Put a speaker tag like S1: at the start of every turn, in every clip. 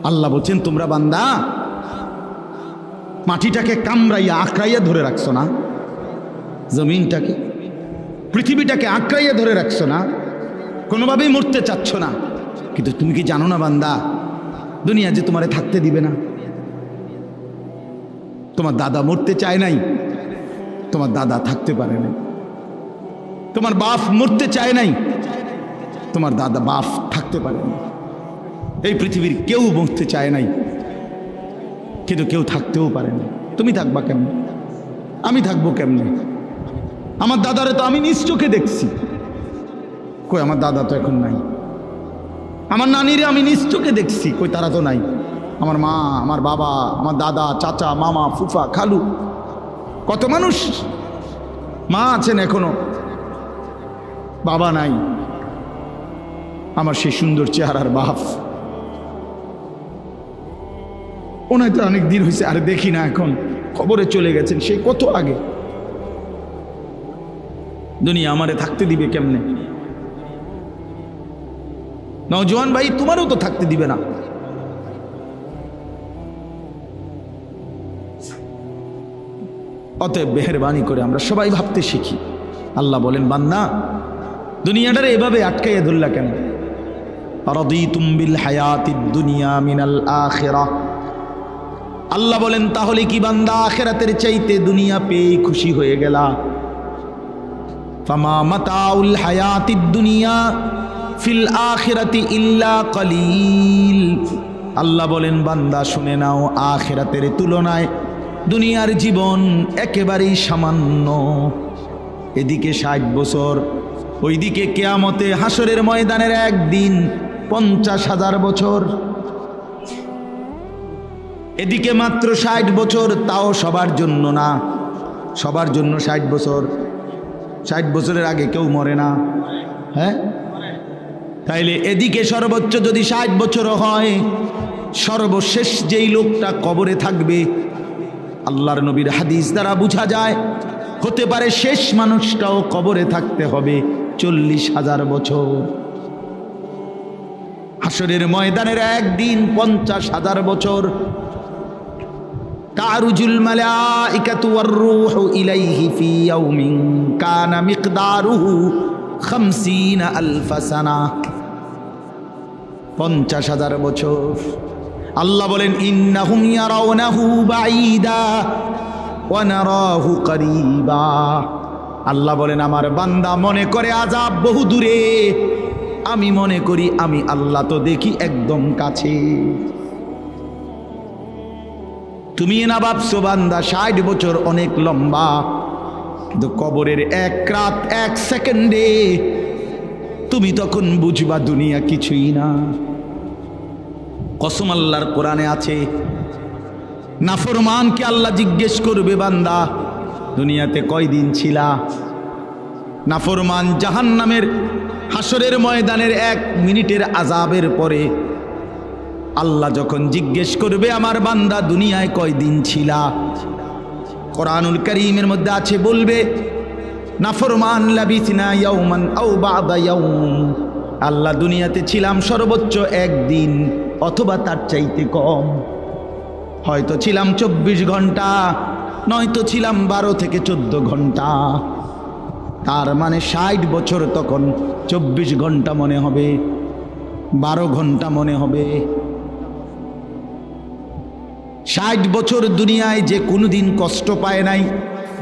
S1: আল্লাহ বলছেন তোমরা বান্দা মাটিটাকে কামড়াইয়া আঁকড়াইয়া ধরে রাখছো না, জমিনটাকে পৃথিবীটাকে আঁকড়াইয়া ধরে রাখছো না, কোনোভাবেই মরতে চাচ্ছ না। কিন্তু তুমি কি জানো না বান্দা, দুনিয়া যে তোমারে থাকতে দিবে না। তোমার দাদা মরতে চায় নাই, তোমার দাদা থাকতে পারে নাই। তোমার বাপ মরতে চায় নাই, তোমার দাদা বাপ থাকতে পারে না। এই পৃথিবীর কেউ মরতে চায় নাই, কিন্তু কেউ থাকতেও পারে না। তুমি থাকবা কেমনে? আমি থাকবো কেমনে? আমার দাদারে তো আমি নিজ চোখে দেখছি, কই আমার দাদা তো এখন নাই। আমার নানিরে আমি নিজ চোখে দেখছি, কই তারা তো নাই। আমার মা, আমার বাবা, আমার দাদা, চাচা, মামা, ফুফা, খালু, কত মানুষ। মা আছেন এখনো, বাবা নাই। আমার সেই সুন্দর চেহারার বাপ, ওনায় তো অনেক দিন হয়েছে আর দেখি না, এখন খবরে চলে গেছেন সেই কত আগে। দুনিয়া আমারে থাকতে দিবে কেমনে? নওজোয়ান ভাই, তোমারও তো থাকতে দিবে না। অতএব মেহেরবানি করে আমরা সবাই ভাবতে শিখি। আল্লাহ বলেন বান্দা দুনিয়াটারে এভাবে আটকাইয়া ধরলা কেন? রাদিতুম বিল হায়াতিদ দুনিয়া মিনাল আখিরাহ। আল্লাহ বলেন তাহলে কি বান্দা আখিরাতের চাইতে দুনিয়া পেয়ে খুশি হয়ে গেলা? ফামা মাতাউল হায়াতিদ দুনিয়া ফিল আখিরাতি ইল্লা কলিল। আল্লাহ বলেন বান্দা শুনে নাও, আখিরাতের তুলনায় দুনিয়ার জীবন একেবারেই সামান্য। এদিকে 60 বছর, ওইদিকে কিয়ামতে হাসরের ময়দানের একদিন 50,000 বছর। এদিকে মাত্র 60 বছর, তাও সবার জন্য না। সবার জন্য 60 বছর। 60 বছরের আগে কেউ মরে না, হ্যাঁ? তাইলে এদিকে সর্বোচ্চ যদি 60 বছরও হয়, সর্বশেষ যেই লোকটা কবরে থাকবে, আল্লাহর নবীর হাদিস দ্বারা বোঝা যায় হতে পারে শেষ মানুষটাও কবরে থাকতে হবে 40,000 বছর। হাসরের ময়দানের একদিন 50,000 বছর। তারুজুল মালাইকাতু ওয়ার রূহু ইলাইহি ফি ইয়াউমিন কানা মিকদারুহু 50,000 সানা। 50,000 বছর। আল্লাহ বলেন ইন্নাহুম ইয়ারাউনাহু বাঈদা ওয়া নারাহু করিবা। আল্লাহ বলেন আমার বান্দা মনে করে আযাব বহু দূরে, আমি মনে করি আমি আল্লাহ তো দেখি একদম কাছে। তুমি না ভাবছো বান্দা 60 বছর অনেক লম্বা, কিন্তু কবরের এক রাত 1 সেকেন্ডে তুমি তখন বুঝবা দুনিয়া কিছুই না। কসম আল্লাহর কোরআনে আছে, নাফরমানকে আল্লাহ জিজ্ঞেস করবে বান্দা দুনিয়াতে কয়দিন ছিলা? নাফরমান জাহান্নামের হাসরের ময়দানের 1 মিনিটের আযাবের পরে আল্লাহ যখন জিজ্ঞেস করবে আমার বান্দা দুনিয়ায় কয়দিন ছিলা, কোরআনুল কারীমের মধ্যে আছে, বলবে নাফরমান লাবিসনা ইয়াওমান আও বা'দা ইয়াওম। আল্লাহ দুনিয়াতে ছিলাম সর্বোচ্চ 1 দিন অথবা তার চাইতে কম। হয়তো ছিলাম 24 ঘন্টা, নয়তো ছিলাম 12 থেকে 14 ঘন্টা। তার মানে 60 বছর তখন 24 ঘন্টা মনে হবে, 12 ঘন্টা মনে হবে। 60 বছর দুনিয়ায় যে কোনোদিন কষ্ট পায় নাই,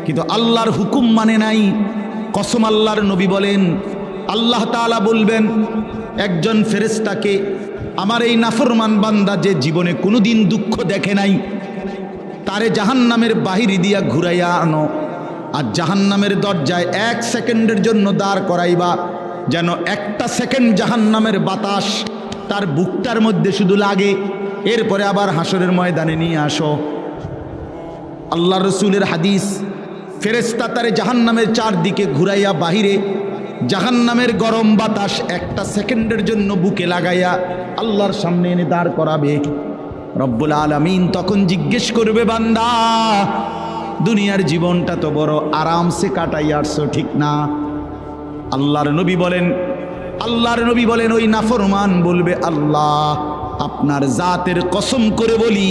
S1: কিন্তু আল্লাহর হুকুম মানে নাই। কসম আল্লাহর নবী বলেন, আল্লাহ তাআলা বলবেন একজন ফেরেশতাকে, আমার এই নাফরমান বান্দা যে জীবনে কোনোদিন দুঃখ দেখে নাই, তারে জাহান্নামের বাহির দিয়া ঘুরাইয়া আনো, আর জাহান্নামের দরজায় 1 সেকেন্ডের জন্য দাঁড় করাইবা, যেন 1টা সেকেন্ড জাহান্নামের বাতাস তার বুকটার মধ্যে শুধু লাগে। এরপরে আবার হাসরের ময়দানে নিয়ে আসো। আল্লাহ রসুলের হাদিস, ফেরেশতা তারে জাহান্নামের 4 দিকে ঘুরাইয়া বাহিরে জাহান্নামের গরম বাতাস 1টা সেকেন্ডের জন্য বুকে লাগাইয়া আল্লাহর সামনে এনে দাঁড় করাবে। রব্বুল আলামিন তখন জিজ্ঞেস করবে বান্দা দুনিয়ার জীবনটা তো বড় আরামসে কাটাই আসছো, ঠিক না? আল্লাহর নবী বলেন ওই নাফরমান বলবে, আল্লাহ আপনার জাতের কসম করে বলি,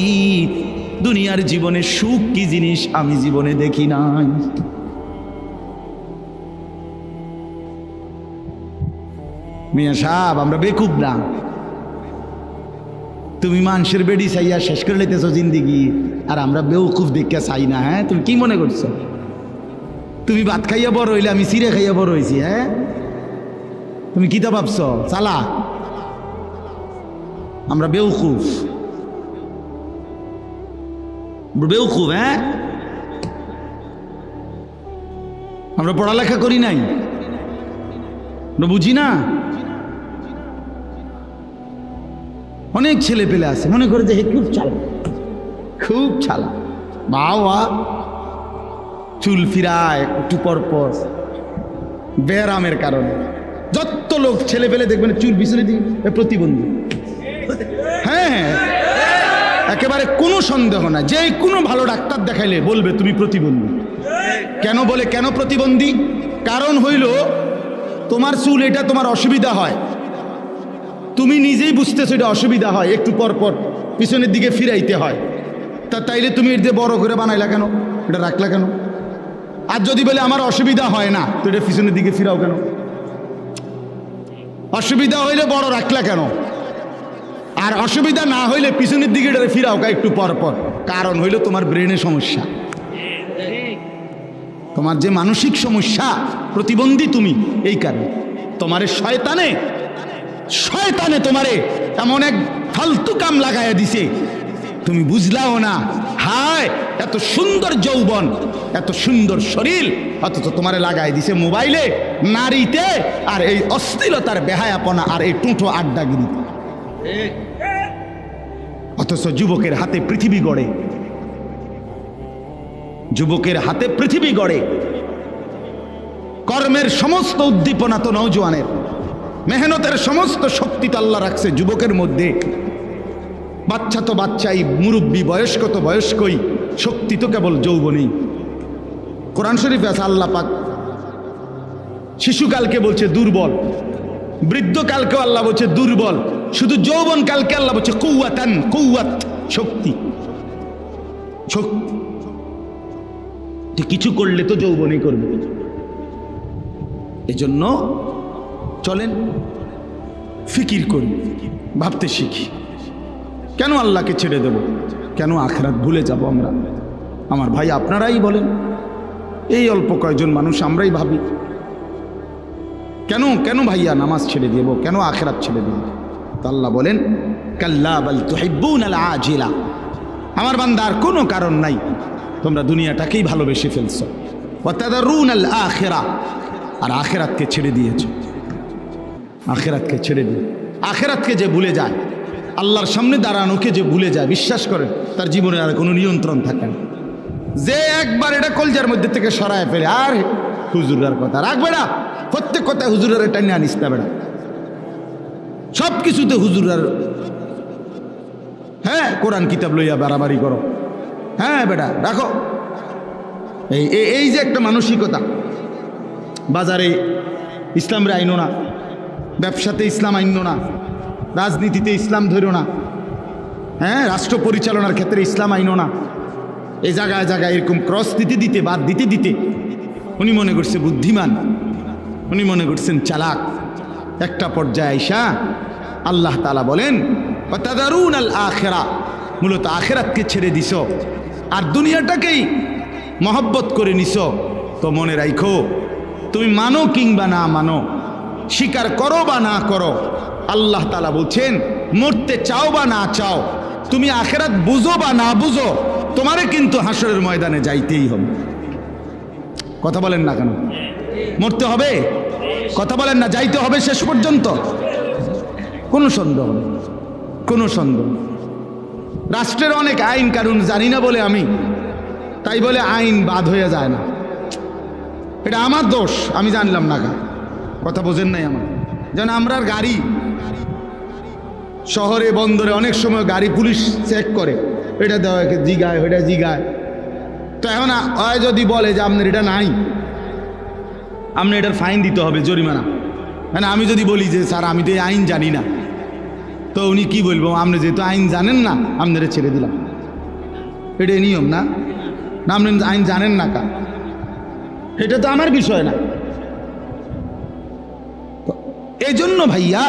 S1: দুনিয়ার জীবনে সুখ কি জিনিস আমি জীবনে দেখি নাই। মিয়া সাহেব, আমরা বেকুব না। তুমি মানুষের বেডি চাইয়া শেষ করে লেতেছ জিন্দিগি, আর আমরা বেউকুফ দেখে চাই না। হ্যাঁ, তুমি কি মনে করছো? তুমি ভাত খাইয়া বড় হইলে, আমি চিড়ে খাইয়া বড় হয়েছি। হ্যাঁ, তুমি কি তা ভাবছ? চালা, আমরা বেউকুফ, বেউকুফ। হ্যাঁ, আমরা পড়ালেখা করি নাই, আমরা বুঝি না। অনেক ছেলে পেলে আছে মনে করে যে খুব চালা, খুব চালা, বাবা চুল ফিরায় একটু পরপর ব্যারামের কারণে। যত লোক ছেলে পেলে দেখবেন চুল পিছনে দিয়ে প্রতিবন্ধী। হ্যাঁ, একেবারে কোনো সন্দেহ না, যে কোনো ভালো ডাক্তার দেখাইলে বলবে তুমি প্রতিবন্ধী। কেন বলে, কেন প্রতিবন্ধী? কারণ হইল তোমার চুল এটা তোমার অসুবিধা হয়, তুমি নিজেই বুঝতেছো এটা অসুবিধা হয়, একটু পর পর পিছনের দিকে ফিরাইতে হয়। তাইলে তুমি এটা বড় করে বানাইলা কেন, এটা রাখলা কেন? আর যদি বলে আমার অসুবিধা হয় না, তো এটা পিছনের দিকে ফিরাও কেন? অসুবিধা হইলে বড় রাখলা কেন? আর অসুবিধা না হইলে পিছনের দিকে এটা ফিরাও একটু পর পর। কারণ হইল তোমার ব্রেনের সমস্যা, তোমার যে মানসিক সমস্যা, প্রতিবন্ধী তুমি এই কারণে। তোমারে শয়তানে তোমারে এমন এক ফালতু কাম লাগাইয়া দিছে, তুমি বুঝলাও না। হায়, এত সুন্দর যৌবন, এত সুন্দর শরীর, অথচ তোমারে লাগাই দিছে মোবাইলে, নারীতে, আর এই অশ্লীলতার বেহায়াপনা, আর এই টুঁটো আড্ডাগিরিতে। অথচ যুবকের হাতে পৃথিবী গড়ে, যুবকের হাতে পৃথিবী গড়ে। কর্মের সমস্ত উদ্দীপনা তো নওজোয়ানের, মেহনতের সমস্ত শক্তি তো আল্লাহ রাখছে যুবকের মধ্যে। বাচ্চা তো বাচ্চাই, মুরব্বী বয়স্ক তো বয়স্কই, শক্তি তো কেবল যৌবনেই। কোরআন শরীফে আছে আল্লাহ পাক শিশুকালকে বলছে দুর্বল, বৃদ্ধকালকেও আল্লাহ বলছে দুর্বল, শুধু যৌবন কালকে আল্লাহ বলছে কুওয়াতান, কুওয়াত, শক্তি। কিছু করলে তো যৌবনই করবে। এজন্য চলেন ফিকির করি, ভাবতে শিখি। কেন আল্লাহকে ছেড়ে দেব? কেন আখিরাত ভুলে যাব আমরা? আমার ভাই, আপনারাই বলেন, এই অল্প কয়েকজন মানুষ আমরাই ভাবি কেন কেন ভাইয়া নামাজ ছেড়ে দেব, কেন আখিরাত ছেড়ে দেব? তো আল্লাহ বলেন, কাল্লা বাল তুহিব্বুনাল আজিলা। আমার বান্দা, আর কোনো কারণ নাই, তোমরা দুনিয়াটাকেই ভালোবেসে ফেলছো। ওয়া তাদারুনাল আখিরা, আর আখিরাতকে ছেড়ে দিয়েছো। আখিরাতকে ছেড়ে দিয়ে, আখিরাতকে যে ভুলে যায়, আল্লাহর সামনে দাঁড়ানোকে যে ভুলে যায়, বিশ্বাস করেন তার জীবনে আর কোনো নিয়ন্ত্রণ থাকে না। যে একবার এটা কলজার মধ্যে থেকে সরায় ফেলে, আর হুজুরের কথা রাখবে না, প্রত্যেক কথায় হুজুরের এটা নিয়ে আনিস না বেড়া, সব কিছুতে হুজুরের। হ্যাঁ, কোরআন কিতাব লইয়া বাড়াবাড়ি করো, হ্যাঁ বেটা রাখো। এই যে একটা মানসিকতা, বাজারে ইসলামরে আইনো না, ব্যবসাতে ইসলাম আইনো না, রাজনীতিতে ইসলাম ধরো না, হ্যাঁ, রাষ্ট্র পরিচালনার ক্ষেত্রে ইসলাম আইনো না, এই জায়গায় জায়গায় এরকম ক্রস দিতে দিতে, বাদ দিতে দিতে উনি মনে করছে বুদ্ধিমান, উনি মনে করছেন চালাক। একটা পর্যায়ে আইসা আল্লাহ তাআলা বলেন, ওয়া তাদারুনাল আখিরা, মূলত আখিরাতকে ছেড়ে দিছ আর দুনিয়াটাকেই মহব্বত করে নিছ। তো মনে রাখো, তুমি মানো কিংবা না মানো, স্বীকার করো বা না করো, আল্লাহ তাআলা বলছেন, মরতে চাও বা না চাও, তুমি আখিরাত বুঝো বা না বুঝো, তোমারে কিন্তু হাসরের ময়দানে যাইতেই হবে। কথা বলেন না কেন? মরতে হবে, কথা বলেন না, যাইতে হবে শেষ পর্যন্ত, কোনো সন্দেহ নেই, কোনো সন্দেহ। রাষ্ট্রের অনেক আইন কানুন জানি না বলে আমি, তাই বলে আইন বাদ হয়ে যায় না, এটা আমার দোষ, আমি জানলাম না। কথা বোঝেন নাই আমার? যেন আমরার গাড়ি শহরে বন্দরে অনেক সময় গাড়ি পুলিশ চেক করে, এটা দেওয়া জিগায়, ওইটা জিগায়। তো এখন হয় যদি বলে যে আপনার এটা নাই, আপনি এটার ফাইন দিতে হবে, জরিমানা। মানে আমি যদি বলি যে স্যার আমি তো এই আইন জানি না, তো উনি কি বলবো, আপনি যেহেতু আইন জানেন না আপনারা ছেড়ে দিলাম, এটাই নিয়ম না? না আপনি আইন জানেন না কা, এটা তো আমার বিষয় না। এই জন্য ভাইয়া,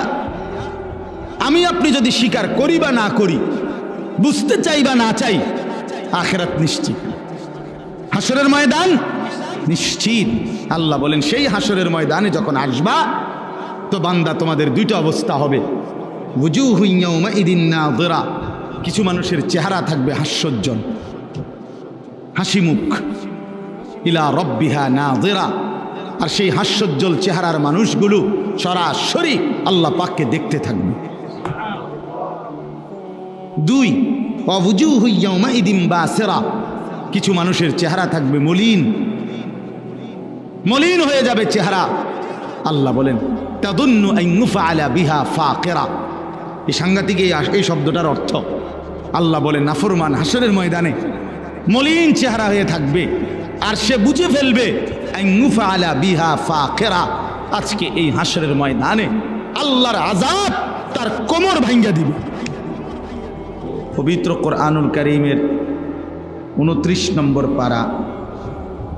S1: আমি আপনি যদি স্বীকার করি বা না করি, বুঝতে চাই বা না চাই, আখিরাত নিশ্চিত, হাসরের ময়দান নিশ্চিত। আল্লাহ বলেন সেই হাসরের ময়দানে যখন আসবা, তো বান্দা তোমাদের দুইটা অবস্থা হবে, ওয়ুজুহু ইয়াওমাইদিন নাযিরা, কিছু মানুষের চেহারা থাকবে হাস্যোজ্জ্বল, হাসি মুখ, ইলা রাব্বিহা নাযিরা, আর সেই হাস্যোজ্জ্বল চেহারার মানুষগুলো সরাসরি আল্লাহ পাককে দেখতে থাকবে। দুই, ওয়ুজুহু ইয়াওমাইদিন বাসিরা, কিছু মানুষের চেহারা থাকবে মলিন, মলিন হয়ে যাবে চেহারা। আল্লাহ বলেন তাদুন্নু আন ইউফআলা বিহা ফাকিরা, এই সাংঘাতিক এই শব্দটার অর্থ। আল্লাহ বলেন নাফরমান হাসরের ময়দানে মলিন চেহারা হয়ে থাকবে, আর সে বুঝে ফেলবে আন ইউফআলা বিহা ফাকিরা, আজকে এই হাসরের ময়দানে আল্লাহর আযাব তার কোমর ভাঙ্গা দিবে। পবিত্র কোরআনুল কারীমের 29 নম্বর পারা,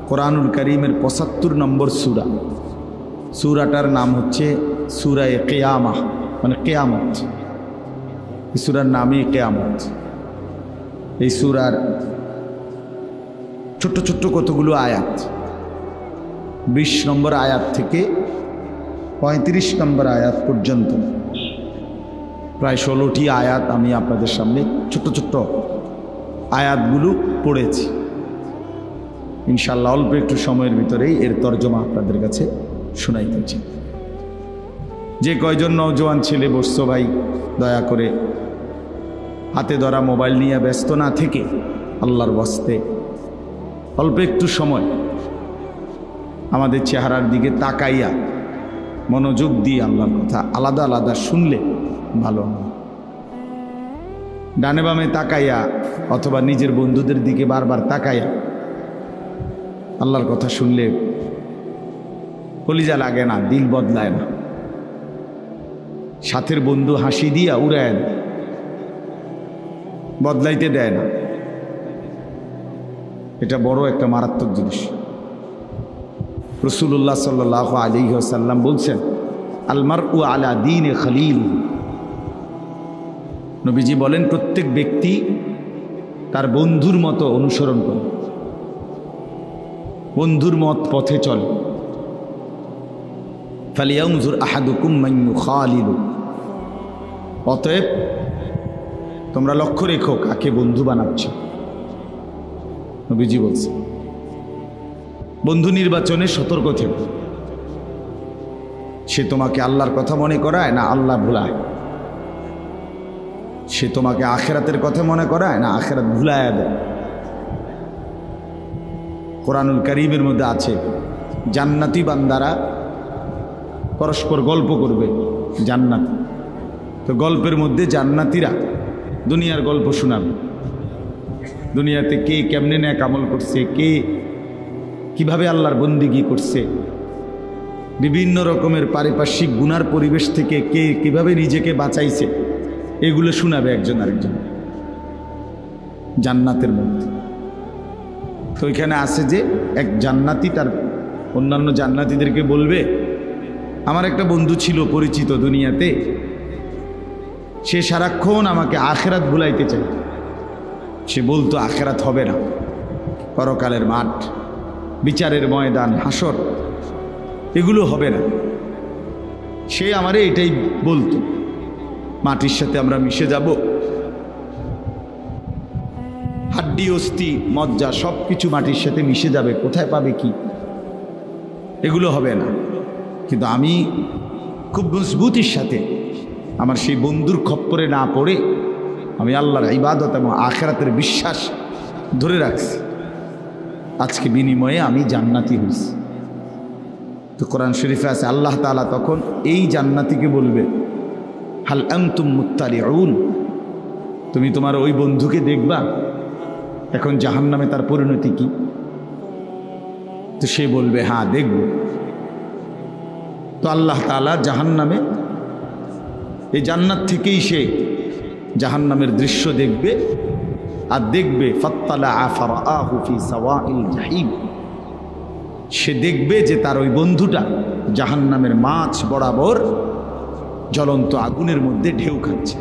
S1: কোরআনুল কারীমের 75 নম্বর সূরা, সূরাটার নাম হচ্ছে সূরা কিয়ামাহ, মানে কিয়ামত। এই সূরার নামই কিয়ামত। এই সূরার ছোট্ট ছোট্ট কতগুলো আয়াত, 20 নম্বর আয়াত থেকে 35 নম্বর আয়াত পর্যন্ত প্রায় 16টি আয়াত আমি আপনাদের সামনে ছোট্ট ছোট্ট আয়াতগুলো পড়েছি। ইনশাআল্লাহ অল্প একটু সময়ের ভিতরেই এর তর্জমা আপনাদের কাছে শোনাইতেছি। যে কয়জন নওজোয়ান ছেলে বসছো ভাই, দয়া করে হাতে ধরা মোবাইল নিয়ে ব্যস্ত না থেকে আল্লাহর ওয়াস্তে অল্প একটু সময় আমাদের চেহারার দিকে তাকাইয়া মনোযোগ দিয়ে আল্লাহর কথা আলাদা আলাদা শুনলে ভালো হয়। ডানে বামে তাকাইয়া অথবা নিজের বন্ধুদের দিকে বারবার তাকাইয়া আল্লাহর কথা শুনলে কলিজা লাগে না, দিল বদলায় না। সাথের বন্ধু হাসি দিয়া উড়ায় দেয়, বদলাইতে দেয় না। এটা বড় একটা মারাত্মক জিনিস। রাসূলুল্লাহ সাল্লাল্লাহু আলাইহি ওয়াসাল্লাম বলছেন, আল মারউ আলা দীনে খলিল। নবীজি বলেন প্রত্যেক ব্যক্তি তার বন্ধুর মতো অনুসরণ করে, বন্ধুর মত পথে চলে। ফালিয়ানজুর আহাদুকুম মান ইউখালিলু, অতএব তোমরা লক্ষ্য রেখো কাকে বন্ধু বানাচ্ছ। নবীজি বলছে বন্ধু নির্বাচনে সতর্ক থেকো। সে তোমাকে আল্লাহর কথা মনে করায় না আল্লাহ ভুলায়, সে তোমাকে আখিরাতের কথা মনে করায় না আখিরাত ভুলায় দেয়। কোরআনুল কারীমের মধ্যে আছে জান্নাতি বান্দারা পরস্পর গল্প করবে জান্নাত। তো গল্পের মধ্যে জান্নাতীরা দুনিয়ার গল্প শোনাবে, দুনিয়াতে কে কেমনে নেক আমল করছে, কে কিভাবে আল্লাহর বন্দিগি করছে, বিভিন্ন রকমের পারিপার্শ্বিক গুনার পরিবেশ থেকে কে কিভাবে নিজেকে বাঁচাইছে, এগুলো শোনাবে একজন আরেকজন জান্নাতের মধ্যে। তো ওইখানে আছে যে এক জান্নাতি তার অন্যান্য জান্নাতীদেরকে বলবে, আমার একটা বন্ধু ছিল পরিচিত দুনিয়াতে, সে সারাক্ষণ আমাকে আখিরাত ভুলাইতে চাই। সে বলতো আখিরাত হবে না, পরকালের মাঠ, বিচারের ময়দান, হাসর, এগুলো হবে না। সে আমারে এটাই বলতো, মাটির সাথে আমরা মিশে যাব, হাড্ডি অস্থি মজ্জা সব কিছু মাটির সাথে মিশে যাবে, কোথায় পাবে কি, এগুলো হবে না। কিন্তু আমি খুব মজবুতির সাথে আমার সেই বন্ধুর খপ্পরে না পড়ে আমি আল্লাহর ইবাদত এবং আখিরাতের বিশ্বাস ধরে রাখছি। আজকে বিনিময়ে আমি জান্নাতি হয়েছি। তো কোরআন শরীফে আছে আল্লাহ তাআলা তখন এই জান্নাতিকে বলবে, হাল আনতুম মুত্তালিউন, তুমি তোমার ওই বন্ধুকে দেখবা এখন জাহান্নামে তার পরিণতি কি? তো সে বলবে হ্যাঁ দেখব। তো আল্লাহ তাআলা জাহান্নামে এই জান্নাত থেকেই সে জাহান্নামের দৃশ্য দেখবে, আর দেখবে ফাত্তালাআ ফারাআহু ফি সাওয়াইল জাহিম, সে দেখবে যে তার ওই বন্ধুটা জাহান্নামের মাছ বরাবর জ্বলন্ত আগুনের মধ্যে ঢেউ খাচ্ছে।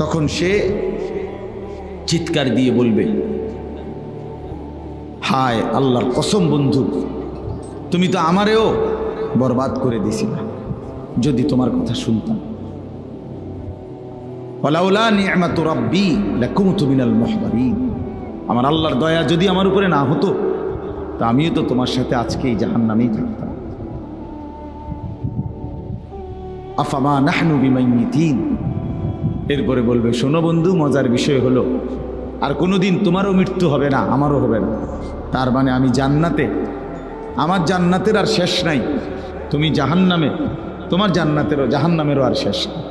S1: তখন সে চিৎকার দিয়ে বলবে, হায় আল্লাহর কসম বন্ধু, তুমি তো আমারেও বরবাদ করে দিছিলা, যদি তোমার কথা শুনতাম। ওয়ালাউলা নি'মাতু রাব্বি লাকুনতু মিনাল মুহদারিন, আমার আল্লাহর দয়া যদি আমার উপরে না হতো তা আমিও তো তোমার সাথে আজকে এই জাহান্নামেই থাকতাম। আফামা নাহনু বিমাইয়িতিন, এরপরে বলবে, শোনো বন্ধু, মজার বিষয় হলো আর কোনোদিন তোমারও মৃত্যু হবে না, আমারও হবে না। তার মানে আমি জান্নাতে, আমার জান্নাতের আর শেষ নাই, তুমি জাহান্নামে, তোমার জাহান্নামেরও আর শেষ নাই।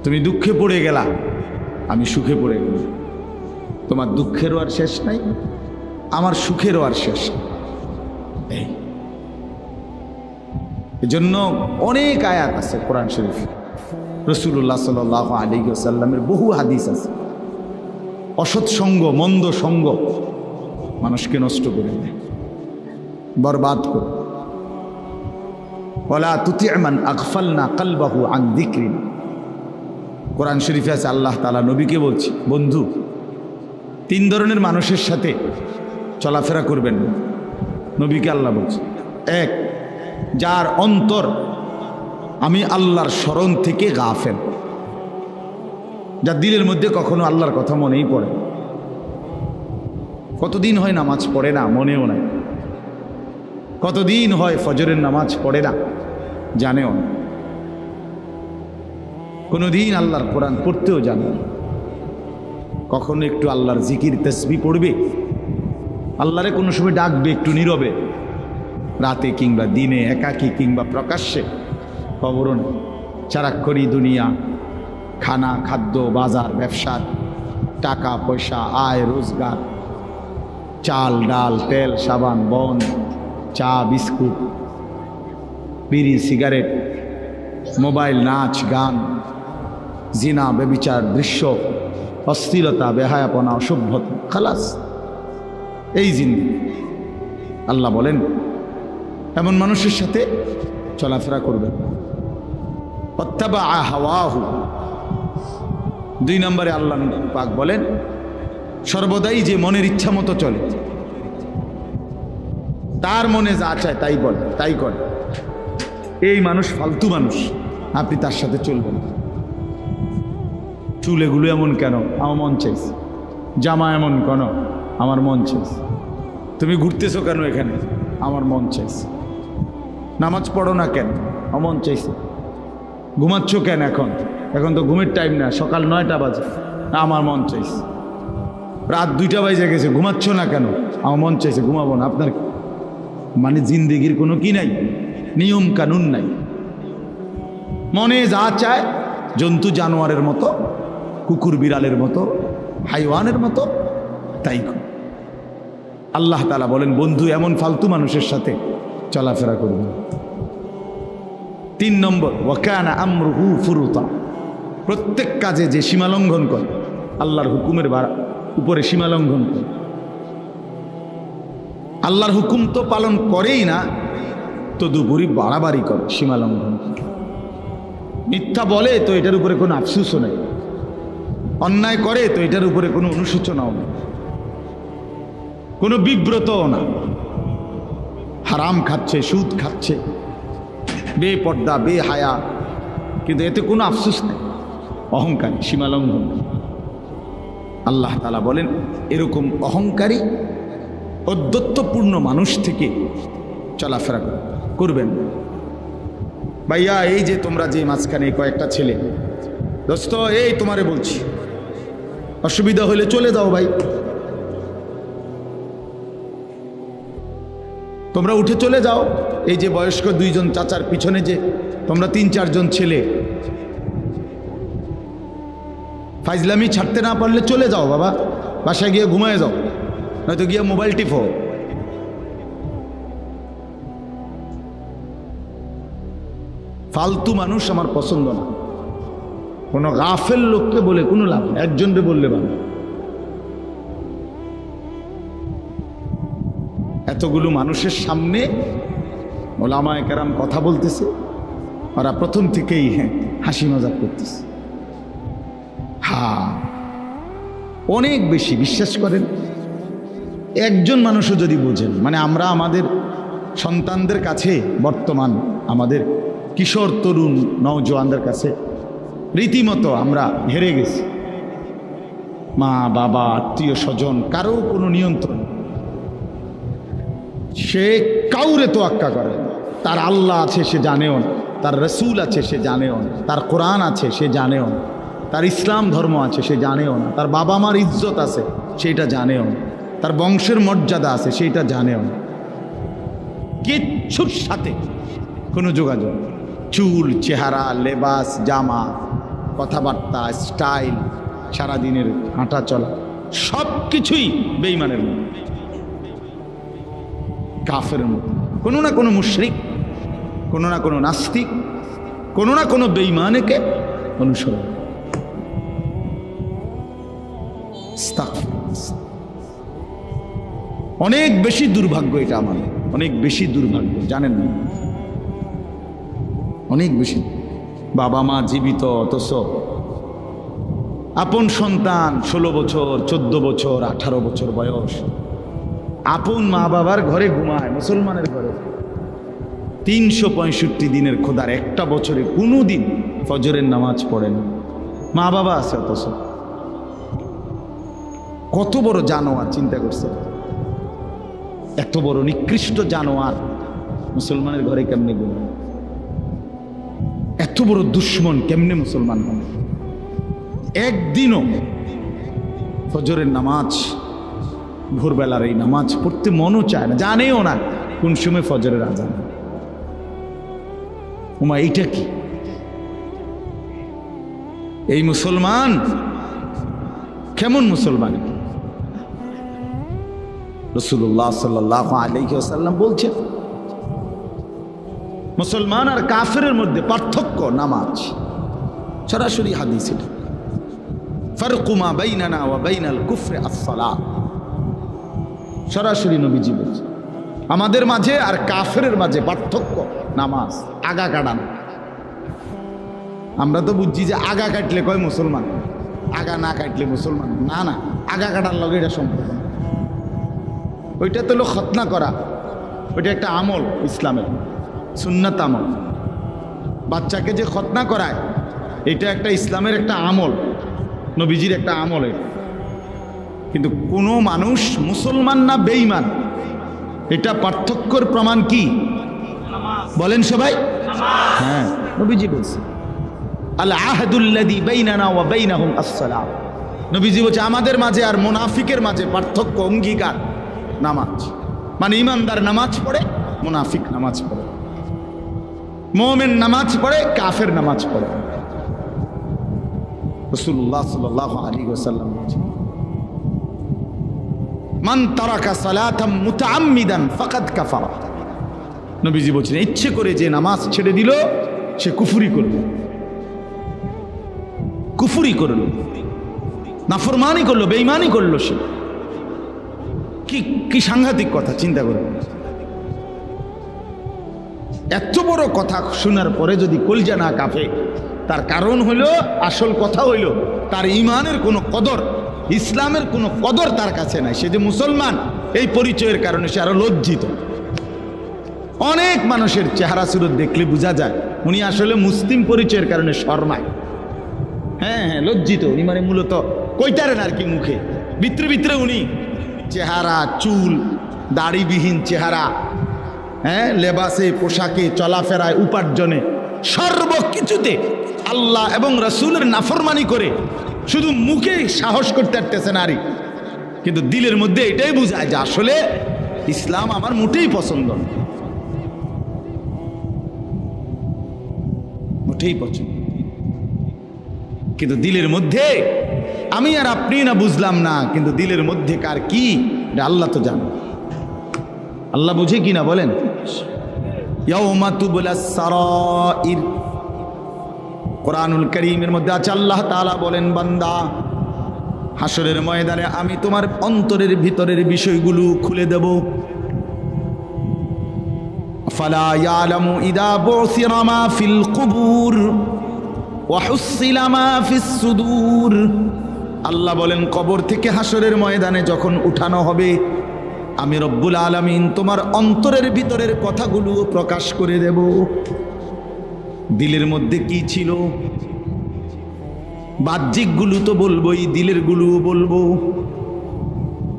S1: তুমি দুঃখে পড়ে গেলা, আমি সুখে পড়ে গেলাম, তোমার দুঃখেরও আর শেষ নাই, আমার সুখেরও আর শেষ নেই। এই জন্য অনেক আয়াত আছে কোরআন শরীফ, রাসূলুল্লাহ সাল্লাল্লাহু আলাইহি ওয়াসাল্লামের বহু হাদিস আছে। অসৎ সঙ্গ, মন্দ সঙ্গ মানুষকে নষ্ট করে দেয়, বরবাদ করে। ওয়ালা তুতি' মান আগফালনা কলবাহু আন যিকরিনা, কোরআন শরীফে আছে, আল্লাহ তাআলা নবীকে বলছে, বন্ধু 3 ধরনের মানুষের সাথে চলাফেরা করবেন না। নবীকে আল্লাহ বলছে, 1, যার অন্তর আমি আল্লাহর স্মরণ থেকে গাফেল, যার দিলের মধ্যে কখনো আল্লাহর কথা মনেই পড়ে, কতদিন হয় নামাজ পড়ে না, মনেও নাই, কতদিন হয় ফজরের নামাজ পড়ে না, জানেও না, কোনোদিন আল্লাহর কোরআন পড়তেও জানে না, কখনো একটু আল্লাহর জিকির তাসবিহ পড়বে, আল্লাহরে কোনো সময় ডাকবে একটু নীরবে, রাতে কিংবা দিনে, একাকী কিংবা প্রকাশ্যে, খবরও নেই, সারাক্ষণই দুনিয়া, খানা, খাদ্য, বাজার, ব্যবসার, টাকা পয়সা, আয় রোজগার, চাল ডাল, তেল, সাবান, বন, চা, বিস্কুট, বিড়ি, সিগারেট, মোবাইল, নাচ গান, জিনা, ব্যভিচার, দৃশ্য, অশ্লীলতা, বেহায়াপনা, অসভ্যতা, খালাস, এই জিন্দেগি। আল্লাহ বলেন এমন মানুষের সাথে চলাফেরা করবেন। ওয়াত্তাবা হাওয়াহু, 2 নম্বরে আল্লাহ পাক বলেন সর্বদাই যে মনের ইচ্ছা মতো চলে, তার মনে যা চায় তাই বলে, তাই করে, এই মানুষ ফালতু মানুষ, আপনি তার সাথে চলবেন। চুল এগুলো এমন কেন, আমার মন চাইছে, জামা এমন কেন, আমার মন চাইছে, তুমি ঘুরতেছো কেন এখানে, আমার মন চাইছে, নামাজ পড়ো না কেন, আমার মন চাইছে, ঘুমাচ্ছ কেন এখন, এখন তো ঘুমের টাইম না, সকাল 9টা বাজে, আমার মন চাইছে, রাত 2টা বাজে গেছে, ঘুমাচ্ছ না কেন, আমার মন চাইছে, ঘুমাবো না। আপনার মানে জিন্দেগির কোনো কি নাই, নিয়ম কানুন নাই, মনে যা চায়, জন্তু জানোয়ারের মতো, কুকুর বিড়ালের মতো, হাইওয়ানের মতো তাই করে। আল্লাহ তাআলা বলেন বন্ধু এমন ফালতু মানুষের সাথে চলাফেরা করবে। 3 নম্বর, ওয়াকানা আমরুহু ফুরুতা, প্রত্যেক কাজে যে সীমালঙ্ঘন করে, আল্লাহর হুকুমের উপরে সীমালঙ্ঘন করে, আল্লাহর হুকুম তো পালন করেই না, তদুপরি বাড়াবাড়ি করে, সীমালঙ্ঘন করে, মিথ্যা বলে তো এটার উপরে কোনো আফসোসও নেই, অন্যায় করে তো এটার উপরে কোনো অনুশোচনাও নেই, কোনো বিব্রতও না, হারাম খাচ্ছে, সুদ খাচ্ছে, বেপর্দা, বেহায়া, কিন্তু এতে কোনো আফসোস নেই, অহংকারী, সীমালঙ্ঘন। আল্লাহ তাআলা বলেন এরকম অহংকারী, ঔদ্ধত্যপূর্ণ মানুষ থেকে চলাফেরা করবেন। ভাইয়া, এই যে তোমরা যে মাঝখানে কয়েকটা ছেলে, দোস্ত এই তোমারে বলছি, অসুবিধা হলে চলে যাও ভাই, তোমরা উঠে চলে যাও। এই যে বয়স্ক 2 জন চাচার পিছনে যে তোমরা 3-4 জন ছেলে, ফাইজলামি ছাড়তে না পারলে চলে যাও বাবা, বাসায় গিয়ে ঘুমায় যাও, নয়তো গিয়ে মোবাইল টিপো। ফালতু মানুষ আমার পছন্দ না। কোনো গাফেল লোককে বলে কোনো লাভ নেই, একজনকে বললে ভালো। এতগুলো মানুষের সামনে ওলামায়ে কেরাম কথা বলতেছে, ওরা প্রথম থেকেই হাসি মজাক করতেছে। অনেক বেশি বিশ্বাস করেন। একজন মানুষও যদি বোঝেন, মানে আমরা আমাদের সন্তানদের কাছে, বর্তমান আমাদের কিশোর তরুণ নওজোয়ানদের কাছে রীতিমতো আমরা হেরে গেছি। মা বাবা আত্মীয় স্বজন কারো কোনো নিয়ন্ত্রণ, সে কাউরে তোয়াক্কা করে। তার আল্লাহ আছে সে জানেও না, তার রসুল আছে সে জানেও না, তার কোরআন আছে সে জানেও না, তার ইসলাম ধর্ম আছে সে জানেও না, তার বাবা মার ইজ্জত আছে সেইটা জানেও না, তার বংশের মর্যাদা আছে সেইটা জানেও না। কিচ্ছুর সাথে কোনো যোগাযোগ, চুল, চেহারা, লেবাস, জামা, কথাবার্তা, স্টাইল, সারাদিনের হাঁটা চলা সব কিছুই বেঈমানের মধ্যে, কাফের মধ্যে। কোনো না কোনো মুশরিক, কোনো না কোনো নাস্তিক, কোনো না কোনো বেঈমানকে অনুসরণ। অনেক বেশি দুর্ভাগ্য এটা আমাদের, অনেক বেশি দুর্ভাগ্য, জানেন না? অনেক বেশি। বাবা মা জীবিত, অথচ আপন সন্তান 16 বছর, 14 বছর, 18 বছর বয়স, আপন মা বাবার ঘরে ঘুমায়, মুসলমানের ঘরে। 365 দিনের খোদার একটা বছরে কোনো দিন ফজরের নামাজ পড়ে না। মা বাবা আছে, অথচ কত বড় জানোয়ার, চিন্তা করছে? এত বড় নিকৃষ্ট জানোয়ার মুসলমানের ঘরে কেমনে ঘুমায়? এত বড় দুশ্মন কেমনে মুসলমান হয়? একদিনও ফজরের নামাজ, ভোরবেলার এই নামাজ পড়তে মনও চায় না, জানেও না কোন সময় ফজরের আজান। ওমা, এইটা কি? এই মুসলমান কেমন মুসলমান? রাসূলুল্লাহ সাল্লাল্লাহু আলাইহি ওয়াসাল্লাম বলছেন, মুসলমান আর কাফেরের মধ্যে পার্থক্য নামাজ। সরাসরি হাদিস এটা। ফারকু মা বাইনানা ওয়া বাইনাল কুফরি আস-সালাত। সরাসরি নবীজি বলছেন, আমাদের মাঝে আর কাফেরের মাঝে পার্থক্য নামাজ। আগা কাটানো। আমরা তো বুঝছি যে আগা কাটলে কয় মুসলমান, আগা না কাটলে মুসলমান না। না, আগা কাটার লগে এটা সম্পর্ক না। ওইটা তো হলো খতনা করা, ওইটা একটা আমল, ইসলামের সুন্নাত আমল। বাচ্চাকে যে খতনা করায়, এটা একটা ইসলামের একটা আমল, নবীজির একটা আমল। কিন্তু কোনো মানুষ মুসলমান না বেঈমান, এটা পার্থক্যর প্রমাণ কি বলেন সবাই? হ্যাঁ, নবীজি বলছে, আল আহদুল্লাযী বাইনানা ওয়া বাইনাহুম আস-সালাত। নবীজি বলছে, আমাদের মাঝে আর মুনাফিকের মাঝে পার্থক্য, অঙ্গীকার নামাজ। মানে ইমানদার নামাজ পড়ে, মুনাফিক নামাজ পড়ে। মুমিন নামাজ পড়ে, কাফের নামাজ পড়ে। রাসূলুল্লাহ সাল্লাল্লাহু আলাইহি ওয়াসাল্লাম বলেছেন, মান তারাকা সালাতাম মুতাআম্মিদান ফাকাদ কাফারা। নবীজি বলছেন, ইচ্ছে করে যে নামাজ ছেড়ে দিল সে কুফরি করলো, কুফরি করলো, নাফরমানি করলো, বেঈমানি করলো। সে কি সাংঘাতিক কথা, চিন্তা করুন। এত বড় কথা শোনার পরে যদি কলজা না কাঁপে, তার কারণ হলো, আসল কথা হইল তার ঈমানের কোনো কদর, ইসলামের কোনো কদর তার কাছে নাই। সে যে মুসলমান এই পরিচয়ের কারণে সে আরো লজ্জিত। অনেক মানুষের চেহারা সুরত দেখলে বোঝা যায় উনি আসলে মুসলিম পরিচয়ের কারণে শর্মায়। হ্যাঁ হ্যাঁ, লজ্জিত উনি, মানে মূলত কইতারেন আর কি মুখে, ভিতরে ভিতরে উনি চেহারা, চুল, দাড়িবিহীন চেহারা, হ্যাঁ, লেবাসে, পোশাকে, চলাফেরায়, উপার্জনে, সর্বকিছুতে আল্লাহ এবং রাসূলের নাফরমানি করে শুধু মুখে সাহস করতে পারতেছে নারী, কিন্তু দিলের মধ্যে এটাই বোঝায় যে আসলে ইসলাম আমার মোটেই পছন্দ না, মোটেই পছন্দ। কিন্তু দিলের মধ্যে আমি আর আপনি না বুঝলাম না, কিন্তু দিলের মধ্যে কার কি এটা আল্লাহ তো জানে। আল্লাহ বুঝে কি না বলেন? ইয়াউমা তুবলাস সারাইর, কোরআনুল কারীমের মধ্যে আছে আল্লাহ তাআলা বলেন, বান্দা হাসরের ময়দানে আমি তোমার অন্তরের ভিতরের বিষয়গুলো খুলে দেব। ফালা ইয়ালামু ইদা বুসিরা মা ফিল কুবুর ওয়া হুসিলা মা ফিস সুদূর। আল্লাহ বলেন, কবর থেকে হাসরের ময়দানে যখন উঠানো হবে, আমি রব্বুল আলামিন তোমার অন্তরের ভিতরের কথাগুলো প্রকাশ করে দেব। দিলের মধ্যে কি ছিল, বাহ্যিক গুলো তো বলবোই, দিলের গুলো বলবো।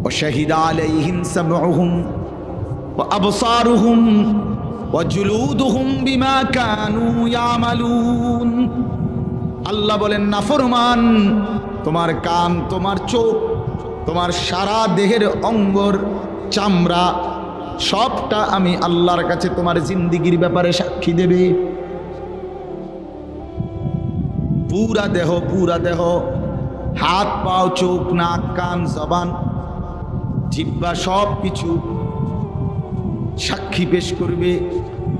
S1: ওয়া শাহিদা আলাইহিম সামউহুম ওয়া আবসারুহুম ওয়া জুলুদুহুম বিমা কানু ইয়ামালুন। আল্লাহ বলেন, নাফরমান, তোমার কান, তোমার চোখ, তোমার সারা দেহের অঙ্গর চামড়া সবটা আমি আল্লাহর কাছে তোমার জিন্দিগির ব্যাপারে সাক্ষী দেবে। পুরা দেহ, পুরা দেহ, হাত পাও, চোখ, নাক, কান, জবান, জিহ্বা, সব কিছু সাক্ষী পেশ করবে।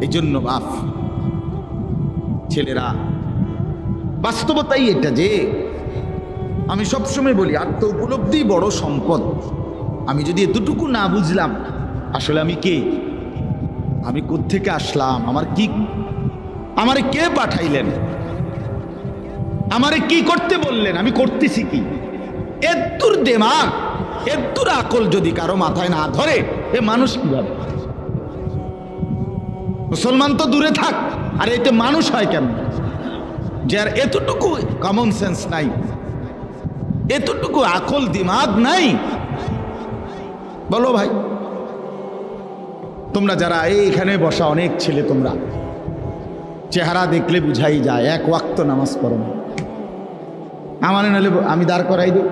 S1: এই জন্য বাপ ছেলেরা, বাস্তবতাই এটা যে আমি সবসময় বলি, আত্ম উপলব্ধি বড় সম্পদ। আমি যদি এতটুকু না বুঝলাম আসলে আমি কে, আমি কোত্থেকে আসলাম, আমারে কে পাঠাইলেন, আমারে কি করতে বললেন, আমি করতেছি কি, এত্তুর দেমাগ, এত্তুর আকল যদি কারো মাথায় না ধরে, এ মানুষ কিভাবে? মুসলমান তো দূরে থাক, আর এতে মানুষ হয় কেন? যার এতটুকু কমন সেন্স নাই, এতটুকু আকল দিমাগ নাই, বলো ভাই। তোমরা যারা এইখানে বসা অনেক ছেলে, তোমরা চেহারা দেখলে বুঝাই যায় এক ওয়াক্ত নামাজ পড়ো না। আমার নাহলে আমি দাঁড় করাই দেব,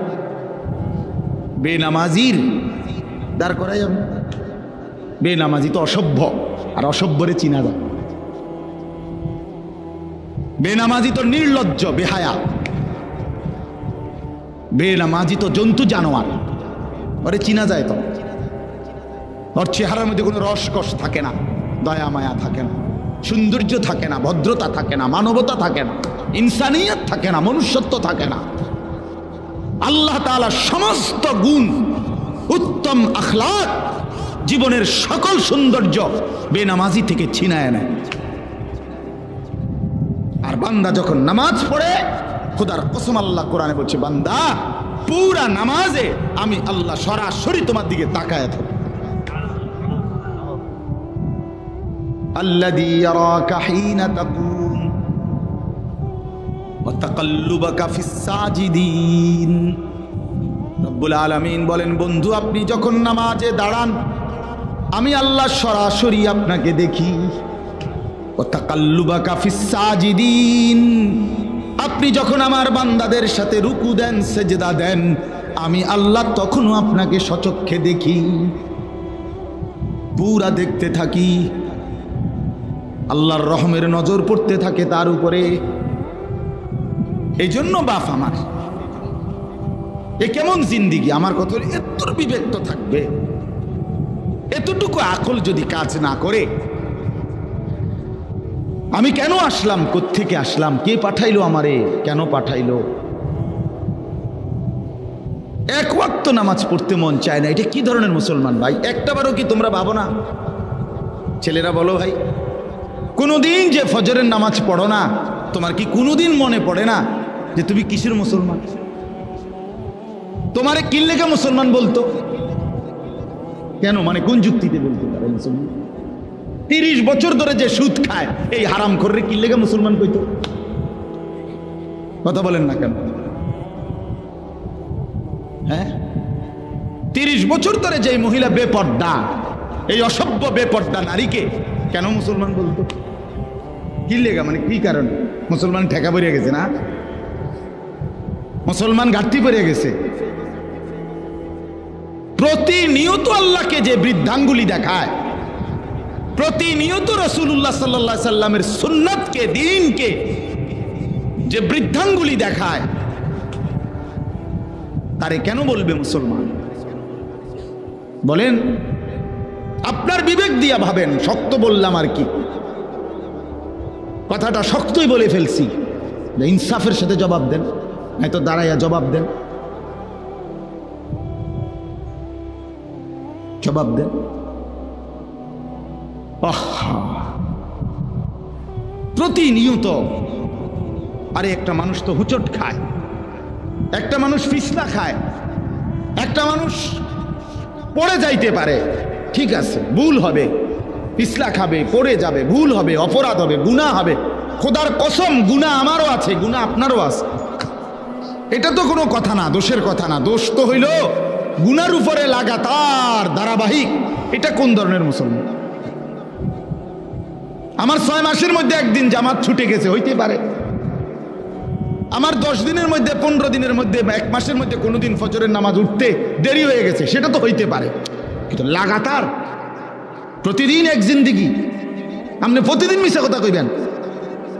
S1: বেনামাজির দাঁড় করাই আমি। বেনামাজি তো অসভ্য, আর অসভ্যরে চিনা যায়। বেনামাজি তো নির্লজ্জ, বেহায়া। বেনামাজি তো জন্তু জানোয়ার, ওরে চিনা যায় তো। ওর চেহারার মধ্যে কোনো রসকস থাকে না, দয়া মায়া থাকে না, সৌন্দর্য থাকে না, ভদ্রতা থাকে না, মানবতা থাকে না, ইনসানিয়ত থাকে না, মনুষ্যত্ব থাকে না। আল্লাহ তাআলা সমস্ত গুণ, উত্তম আখলাক, জীবনের সকল সৌন্দর্য বেনামাজি থেকে ছিনায় নেয়। আর বান্দা যখন নামাজ পড়ে, খোদার কসম আল্লাহ কোরআনে বলছে, বান্দা পুরা নামাজে আমি আল্লাহ সরাসরি তোমার দিকে তাকায় থাকি। আল্লাযী ইয়ারাকা হিনা তাকুম ওয়া তাকাল্লুবাকা ফিস সাজিদিন। রব্বুল আলামিন বলেন, বন্ধু আপনি যখন নামাজে দাঁড়ান, আমি আল্লাহ সরাসরি আপনাকে দেখি। ওয়া তাকাল্লুবাকা ফিস সাজিদিন, আপনি যখন আমার বান্দাদের সাথে রুকু দেন, সেজদা দেন, আমি আল্লাহ তখনও আপনাকে সচক্ষে দেখি, পুরা দেখতে থাকি। আল্লাহর রহমের নজর পড়তে থাকে তার উপরে। এই জন্য বাপ আমার, এ কেমন জিন্দিগি? আমার কত এত বিবেক তো থাকবে, এতটুকু আকল যদি কাজ না করে, আমি কেন আসলাম, কোত্থেকে আসলাম, কে পাঠাইলো আমারে, কেন পাঠাইলো? এক ওয়াক্ত নামাজ পড়তে মন চায় না, এটা কি ধরনের মুসলমান ভাই? একটাবারও কি তোমরা ভাবো না? ছেলেরা বলো ভাই, কোনোদিন যে ফজরের নামাজ পড়ো না, তোমার কি কোনোদিন মনে পড়ে না যে তুমি কিসের মুসলমান? তোমারে কি লেগে মুসলমান বলতো? কেন, মানে কোন যুক্তিতে বলতে পারে মুসলমান? 30 বছর ধরে যে সুদ খায়, এই হারাম করে কি লেগে মুসলমান কইতো? কথা বলেন না কেন? হ্যাঁ, 30 বছর ধরে যে মহিলা বেপর্দা, এই অসভ্য বেপর্দা নারীকে কেন মুসলমান বলতো? কি লেগা, মানে কি কারণ? মুসলমান ঠেকা পড়ে গেছে না, মুসলমান ঘাটতি পড়ে গেছে। প্রতিনিয়ত আল্লাহকে যে বৃদ্ধাঙ্গুলি দেখায়, প্রতিনিয়ত রাসূলুল্লাহ সাল্লাল্লাহু আলাইহি সাল্লামের সুন্নাতকে, দ্বীনকে যে বৃদ্ধাঙ্গুলি দেখায়, তারে কেন বলবে মুসলমান? বলেন, আপনার বিবেক দিয়া ভাবেন। শক্ত বললাম আর কি, কথাটা শক্তই বলে ফেলছি, ইনসাফের সাথে জবাব দেন, নয়তো দাঁড়াইয়া জবাব দেন, জবাব দেন। প্রতিনিয়ত আরে একটা মানুষ তো হুচট খায়, একটা মানুষ ফিসলা খায়, একটা মানুষ পড়ে যাইতে পারে, ঠিক আছে, ভুল হবে, পিছলা খাবে, পড়ে যাবে, ভুল হবে, অপরাধ হবে, গুনাহ হবে। খোদার কসম, গুনাহ আমারও আছে, গুনাহ আপনারও আছে। এটা তো কোনো কথা না, দোষের কথা না। দোষ তো হইল গুনার উপরে লাগাতার ধারাবাহিক। এটা কোন ধরনের মুসলমান? আমার 6 মাসের মধ্যে একদিন জামাত ছুটে গেছে, হইতে পারে। আমার 10 দিনের মধ্যে, 15 দিনের মধ্যে, 1 মাসের মধ্যে কোনোদিন ফজরের নামাজ উঠতে দেরি হয়ে গেছে, সেটা তো হইতে পারে। কিন্তু লাগাতার প্রতিদিন এক জিন্দিগি, আপনি প্রতিদিন মিশা কথা কইবেন?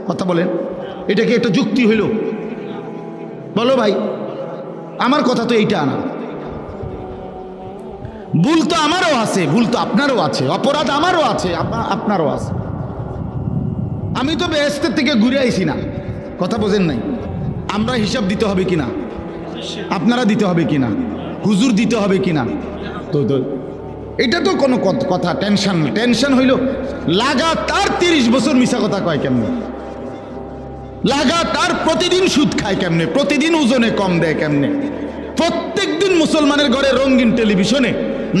S1: কথা বলেন, এটা কি একটা যুক্তি হইল? বলো ভাই, আমার কথা তো এইটা না। ভুল তো আমারও আছে, ভুল তো আপনারও আছে, অপরাধ আমারও আছে, আপনারও আছে। আমি তো বেহেশতের থেকে ঘুরে আইছি না, কথা বোঝেন নাই? আমরা হিসাব দিতে হবে কিনা, আপনারা দিতে হবে কিনা, হুজুর দিতে হবে কিনা? তো এটা তো কোনো কথা টেনশন হইল। লাগাতার 30 বছর মিশা কথা কয় কেমনে? লাগাতার প্রতিদিন সুদ খায় কেমনে? প্রতিদিন ওজনে কম দেয় কেমনে? প্রত্যেক দিন মুসলমানের ঘরে রঙিন টেলিভিশনে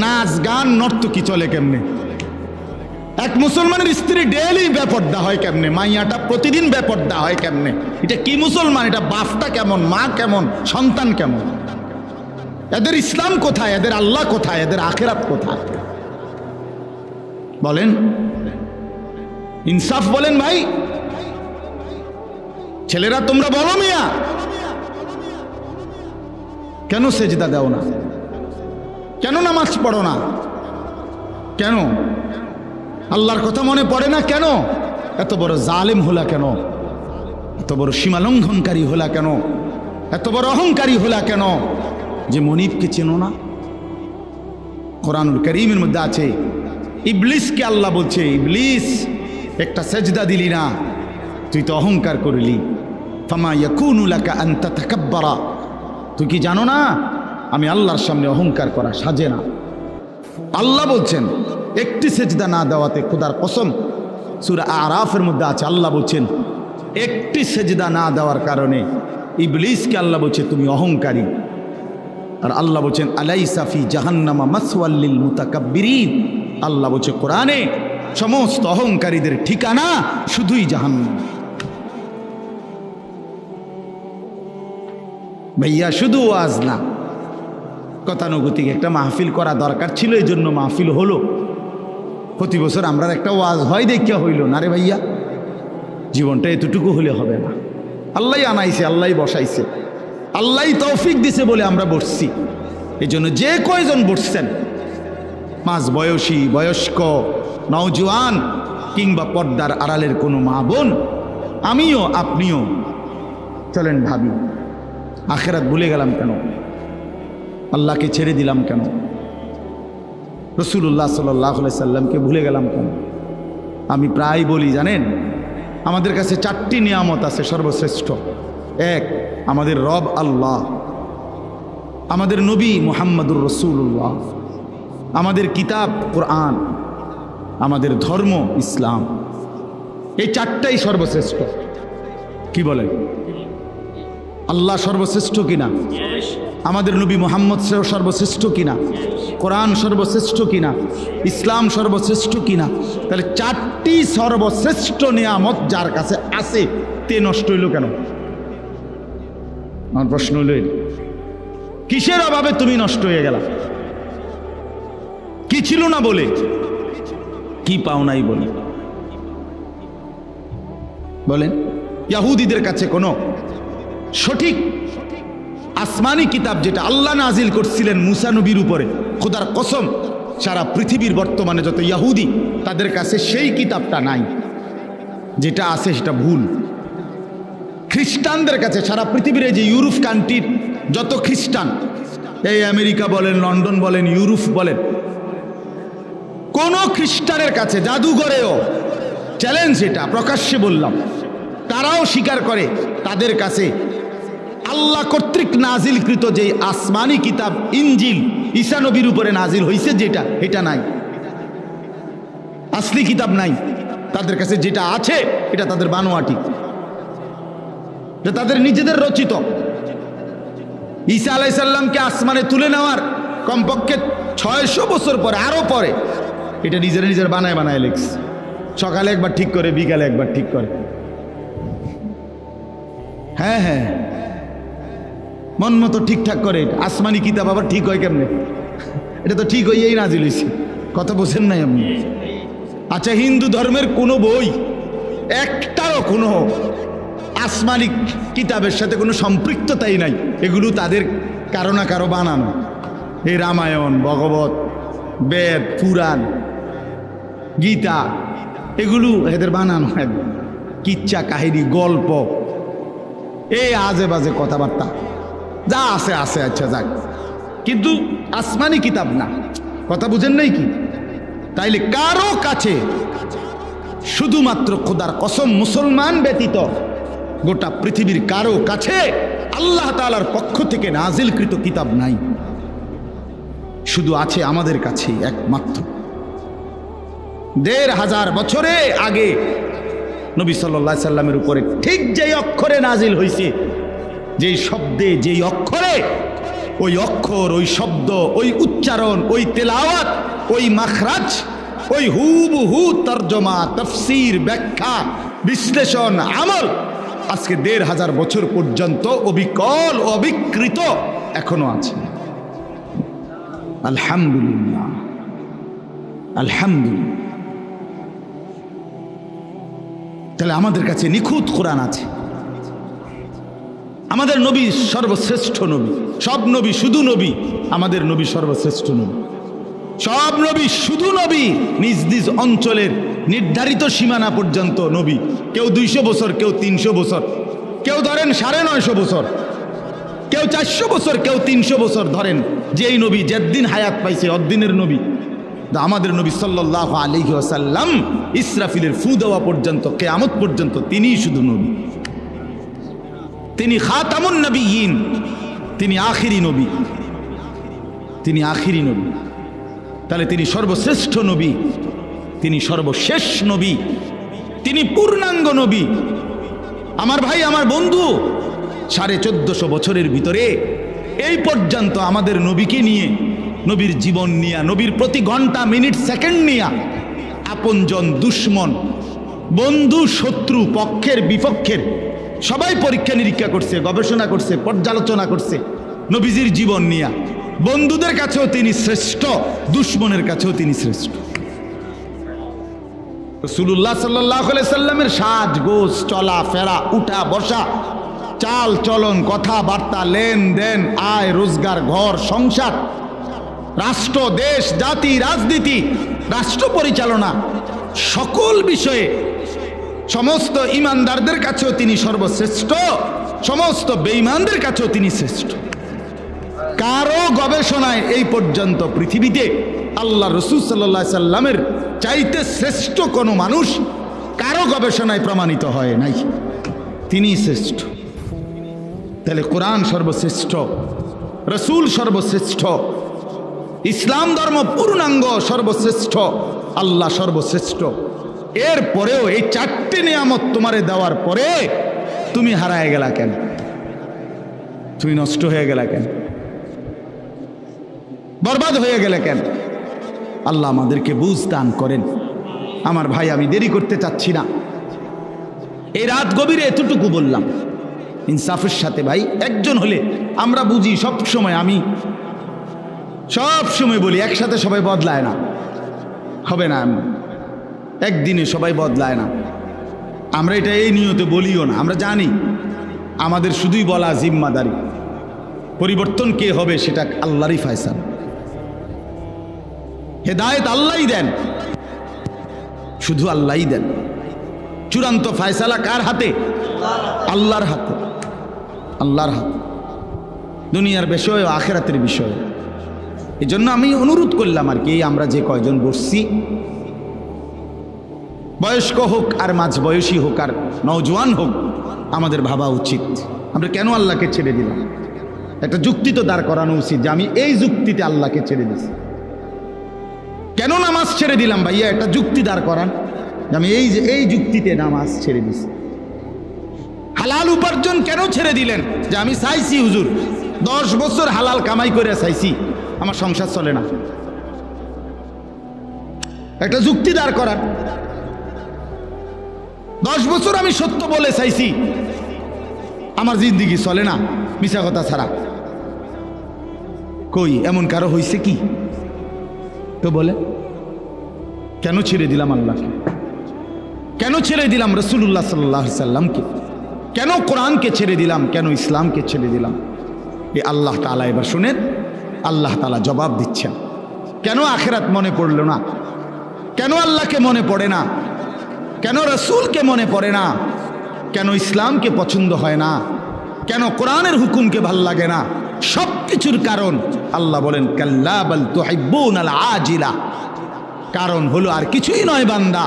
S1: নাচ গান নর্তকী চলে কেমনে? এক মুসলমানের স্ত্রী ডেইলি বেপর্দা হয় কেমনে? মাইয়াটা প্রতিদিন বেপর্দা হয় কেমনে? এটা কি মুসলমান? এটা বাপটা কেমন, মা কেমন, সন্তান কেমন? এদের ইসলাম কোথায়? এদের আল্লাহ কোথায়? এদের আখিরাত কোথায়? বলেন, ইনসাফ বলেন ভাই। ছেলেরা তোমরা বলো মিয়া, কেন সেজদা দাও না? কেন নামাজ পড়ো না? কেন আল্লাহর কথা মনে পড়ে না? কেন এত বড় জালেম হলা? কেন এত বড় সীমালঙ্ঘনকারী হলা? কেন এত বড় অহংকারী হলা? কেন যে মনিবকে চেনো না? কোরআনুল কারীমের মধ্যে আছে, ইবলিসকে আল্লাহ বলছে, ইবলিস একটা সেজদা দিলি না, তুই তো অহংকার করলি। ফামা ইয়াকুনু লাকা আন তাতাকাব্বারা, তুই কি জানো না আমি আল্লাহর সামনে অহংকার করা সাজে না। আল্লাহ বলছেন একটি সেজদা না দেওয়াতে, খোদার কসম, সূরা আরাফের মধ্যে আছে, আল্লাহ বলছেন একটি সেজদা না দেওয়ার কারণে ইবলিসকে আল্লাহ বলছে তুমি অহংকারী। আর আল্লাহ বলছেন আলাইসা ফি জাহান্নামা মাসওয়াল লিল মুতাকাব্বিরিন, আল্লাহ বলছে কোরআনে সমস্ত অহংকারীদের ঠিকানা শুধুই জাহান্নাম। ভাইয়া শুধু ওয়াজ না, গতানুগতিক একটা মাহফিল করা দরকার ছিল, এই জন্য মাহফিল হলো। প্রতি বছর আমরা একটা ওয়াজ হয় দেখিয়া হইল না রে ভাইয়া। জীবনটা এতটুকু হলে হবে না। আল্লাহ আনাইছে, আল্লাহ বসাইছে, আল্লাহ তৌফিক দিছে বলে আমরা বসছি। এই জন্য যে কয়জন বসছেন, মাঝ বয়সী, বয়স্ক, নওজোয়ান কিংবা পর্দার আড়ালের কোনো মা বোন, আমিও আপনিও চলেন ভাবি, আখেরাত ভুলে গেলাম কেন? আল্লাহকে ছেড়ে দিলাম কেন? রাসূলুল্লাহ সাল্লাল্লাহু আলাইহি সাল্লামকে ভুলে গেলাম কেন? আমি প্রায় বলি জানেন, আমাদের কাছে 4টি নিয়ামত আছে সর্বশ্রেষ্ঠ। এক, আমাদের রব আল্লাহ, আমাদের নবী মুহাম্মদুর রাসূলুল্লাহ, আমাদের কিতাব কোরআন, আমাদের ধর্ম ইসলাম। এই 4টাই সর্বশ্রেষ্ঠ। কি বলেন? আল্লাহ সর্বশ্রেষ্ঠ কিনা? আমাদের নবী মুহাম্মদ সর্বশ্রেষ্ঠ কিনা? কোরআন সর্বশ্রেষ্ঠ কিনা? ইসলাম সর্বশ্রেষ্ঠ কিনা? তাহলে 4টি সর্বশ্রেষ্ঠ নিয়ামত যার কাছে আছে, তে নষ্ট হইল কেন? আমার প্রশ্ন হইল, কিসের অভাবে তুমি নষ্ট হয়ে গেলা? কি ছিল না বলে? কি পাও নাই বলে? বলেন, ইহুদিদের কাছে কোনো সঠিক আসমানি কিতাব যেটা আল্লাহ নাজিল করছিলেন মুসা নবীর উপরে, খোদার কসম সারা পৃথিবীর বর্তমানে যত ইহুদি, তাদের কাছে সেই কিতাবটা নাই। যেটা আছে সেটা ভুল। খ্রিস্টানদের কাছে, সারা পৃথিবীর যে ইউরোপ কান্ট্রির যত খ্রিস্টান, এই আমেরিকা বলেন, লন্ডন বলেন, ইউরোপ বলেন, কোন খ্রিস্টানের কাছে, জাদুঘরেও চ্যালেঞ্জ, এটা প্রকাশ্যে বললাম, তারাও স্বীকার করে তাদের কাছে আল্লাহ কর্তৃক নাজিলকৃত যে আসমানি কিতাব ইনজিল ঈসা নবীর উপরে নাজিল হয়েছে যেটা, এটা নাই, আসলি কিতাব নাই তাদের কাছে। যেটা আছে এটা তাদের বানোয়াটি, তাদের নিজেদের রচিত। ঈসা আলাইহিস সালামকে আসমানে তুলে নেওয়ার কমপক্ষে 600 বছর পরে, আরো পরে, এটা নিজের বানায় লিখছে। সকালে একবার ঠিক করে, বিকালে একবার ঠিক করে। হ্যাঁ হ্যাঁ, মন মতো ঠিকঠাক করে। আসমানি কিতাব আবার ঠিক হয় কেমনে? এটা তো ঠিক হইয়াই নাজিল হইছে। কথা বোঝেন নাই আপনি? আচ্ছা, হিন্দু ধর্মের কোনো বই একটারও কোনো আসমানি কিতাবের সাথে কোনো সম্পৃক্ততাই নাই। এগুলো তাদের কারো না কারো বানানো। এই রামায়ণ, ভগবত, বেদ, পুরাণ, গীতা, এগুলো এদের বানানো একদম কিচ্ছা কাহিনী, গল্প, এই আজে বাজে কথাবার্তা যা আছে আছে। আচ্ছা যাক, কিন্তু আসমানি কিতাব না। কথা বুঝেন নাই কি? তাইলে কারো কাছে, শুধুমাত্র খোদার কসম, মুসলমান ব্যতীত গোটা পৃথিবীর কারো কাছে আল্লাহ তাআলার পক্ষ থেকে নাজিলকৃত কিতাব নাই। শুধু আছে আমাদের কাছে একমাত্র। 1500 বছরে আগে নবী সাল্লাল্লাহু আলাইহি সাল্লামের উপরে ঠিক যেই অক্ষরে নাজিল হয়েছে, যেই শব্দে, যেই অক্ষরে, ওই অক্ষর, ওই শব্দ, ওই উচ্চারণ, ওই তেলাওয়াত, ওই মাখরাজ, ওই হুবহু তরজমা, তাফসীর, ব্যাখ্যা, বিশ্লেষণ, আমল আজকে 1500 বছর পর্যন্ত অবিকল, অবিকৃত এখনো আছে। আলহামদুলিল্লাহ, আলহামদুলিল্লাহ। তাহলে আমাদের কাছে নিখুঁত কোরআন আছে। আমাদের নবী সর্বশ্রেষ্ঠ নবী। সব নবী শুধু নবী, আমাদের নবী সর্বশ্রেষ্ঠ নবী। সব নবী শুধু নবী, নিজ নিজ অঞ্চলের নির্ধারিত সীমানা পর্যন্ত নবী। কেউ 200 বছর, কেউ 300 বছর, কেউ ধরেন 950 বছর, কেউ 400 বছর, কেউ 300 বছর ধরেন। যেই নবী যেদিন হায়াত পাইছে অদ্দিনের নবী। আমাদের নবী সাল্লাল্লাহু আলাইহি ওয়াসাল্লাম ইসরাফিলের ফু দেওয়া পর্যন্ত, কিয়ামত পর্যন্ত তিনিই শুধু নবী। তিনি খাতামুন নবিয়্যিন, তিনি আখিরি নবী, তিনি আখিরি নবী। তাহলে তিনি সর্বশ্রেষ্ঠ নবী, তিনি সর্বশেষ নবী, তিনি পূর্ণাঙ্গ নবী। আমার ভাই, আমার বন্ধু, 1450 বছরের ভিতরে এই পর্যন্ত আমাদের নবীকে নিয়ে, নবীর জীবন নিয়ে, নবীর প্রতি ঘন্টা, মিনিট, সেকেন্ড নিয়ে আপনজন, দুশ্মন, বন্ধু, শত্রু, পক্ষের, বিপক্ষের সবাই পরীক্ষা নিরীক্ষা করছে, গবেষণা করছে, পর্যালোচনা করছে নবীজির জীবন নিয়ে। বন্ধুদের কাছেও তিনি শ্রেষ্ঠ, দুশ্মনের কাছেও তিনি শ্রেষ্ঠ। রাসূলুল্লাহ সাল্লাল্লাহু আলাইহি সাল্লামের সাজ গোজ, চলা ফেরা, উঠা বসা, চাল চলন, কথাবার্তা, লেনদেন, আয় রোজগার, ঘর সংসার, রাষ্ট্র, দেশ, জাতি, রাজনীতি, রাষ্ট্র পরিচালনা, সকল বিষয়ে সমস্ত ইমানদারদের কাছেও তিনি সর্বশ্রেষ্ঠ, সমস্ত বেঈমানদের কাছেও তিনি শ্রেষ্ঠ। কারো গবেষণায় এই পর্যন্ত পৃথিবীতে আল্লাহ রাসূল সাল্লাল্লাহু আলাইহি সাল্লামের চাইতে শ্রেষ্ঠ কোনো মানুষ কারো গবেষণায় প্রমাণিত হয় নাই। তিনি শ্রেষ্ঠ। তাহলে কোরআন সর্বশ্রেষ্ঠ, রাসূল সর্বশ্রেষ্ঠ, ইসলাম ধর্ম পূর্ণাঙ্গ সর্বশ্রেষ্ঠ, আল্লাহ সর্বশ্রেষ্ঠ। এর পরেও এই 4টি নিয়ামত তোমারে দেওয়ার পরে তুমি হারায় গেলা কেন? তুমি নষ্ট হয়ে গেলা কেন? বরবাদ হয়ে গেলে কেন? আল্লাহ আমাদেরকে বুঝ দান করেন। আমার ভাই, আমি দেরি করতে চাচ্ছি না। এই রাত গভীরে এতটুকু বললাম ইনসাফের সাথে। ভাই, একজন হলে আমরা বুঝি সব সময়, আমি সব সময় বলি একসাথে সবাই বদলায় না, হবে না, একদিনে সবাই বদলায় না। আমরা এটা এই নিয়তে বলিও না। আমরা জানি আমাদের শুধুই বলা জিম্মাদারি, পরিবর্তন কে হবে সেটা আল্লাহরই ফয়সালা। হেদায়েত আল্লাহই দেন, শুধু আল্লাহই দেন। চূড়ান্ত ফয়সালা কার হাতে? আল্লাহর হাতে, আল্লাহর হাতে। দুনিয়ার বিষয় ও আখেরাতের বিষয়। এই জন্য আমি অনুরোধ করলাম আর কি, আমরা যে কয়জন বসছি, বয়স্ক হোক আর মাঝ বয়সী হোক আর নওজোয়ান হোক, আমাদের ভাবা উচিত আমরা কেন আল্লাহকে ছেড়ে দিলাম। একটা যুক্তি তো দাঁড় করানো উচিত যে আমি এই যুক্তিতে আল্লাহকে ছেড়ে দিছি। কেন নামাজ ছেড়ে দিলাম ভাইয়া, একটা যুক্তি দাঁড় করান যে আমি এই যুক্তিতে নামাজ ছেড়ে দিছি। হালাল উপার্জন কেন ছেড়ে দিলেন? যে আমি চাইছি হুজুর 10 বছর হালাল কামাই করে চাইছি, আমার সংসার চলে না। একটা যুক্তি দাঁড় করান। 10 বছর আমি সত্য বলে চাইছি, আমার জিন্দিগি চলে না মিছা কথা ছাড়া। কই এমন কারো হয়েছে কি? তো বলে কেন ছেড়ে দিলাম আল্লাহকে, কেন ছেড়ে দিলাম রাসূলুল্লাহ সাল্লাল্লাহু আলাইহি সাল্লামকে, কেন কোরআনকে ছেড়ে দিলাম, কেন ইসলামকে ছেড়ে দিলাম? এই আল্লাহ তাআলা এবার শুনেন, আল্লাহ তাআলা জবাব দিচ্ছেন। কেন আখিরাত মনে পড়ল না? কেন আল্লাহকে মনে পড়ে না? কেন রাসূলকে মনে পড়ে না? কেন ইসলামকে পছন্দ হয় না? কেন কোরআনের হুকুমকে ভাল লাগে না? সব কিছুর কারণ আল্লাহ বলেন কাল্লা বাল তুহিব্বুনাল আজিলা। কারণ হলো আর কিছুই নয় বান্দা,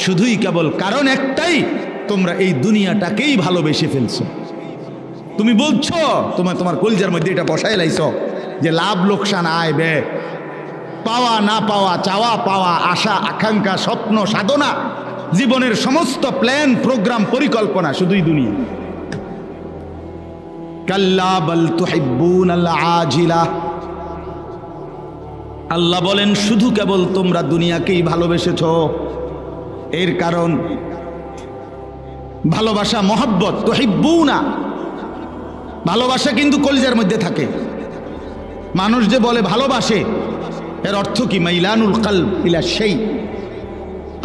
S1: শুধুই কেবল কারণ একটাই, তোমরা এই দুনিয়াটাকেই ভালোবেসে ফেলছো। তুমি বলছো, তোমার কলিজার মধ্যে এটা বসাই লাইছো যে লাভ লোকসান আয় ব্যয়, পাওয়া না পাওয়া, চাওয়া পাওয়া, আশা আকাঙ্ক্ষা, স্বপ্ন সাধনা, জীবনের সমস্ত প্ল্যান প্রোগ্রাম পরিকল্পনা শুধুই দুনিয়া। কাল্লা বাল তুহিব্বুনাল আজিলা। আল্লাহ বলেন শুধু কেবল তোমরা দুনিয়াকেই ভালোবেসেছ। এর কারণ ভালোবাসা, মহব্বত, তুহিব্বুনা, ভালোবাসা কিন্তু কলিজার মধ্যে থাকে। মানুষ যে বলে ভালোবাসে, এর অর্থ কি? মাইলানুল কলব ইলা শাই।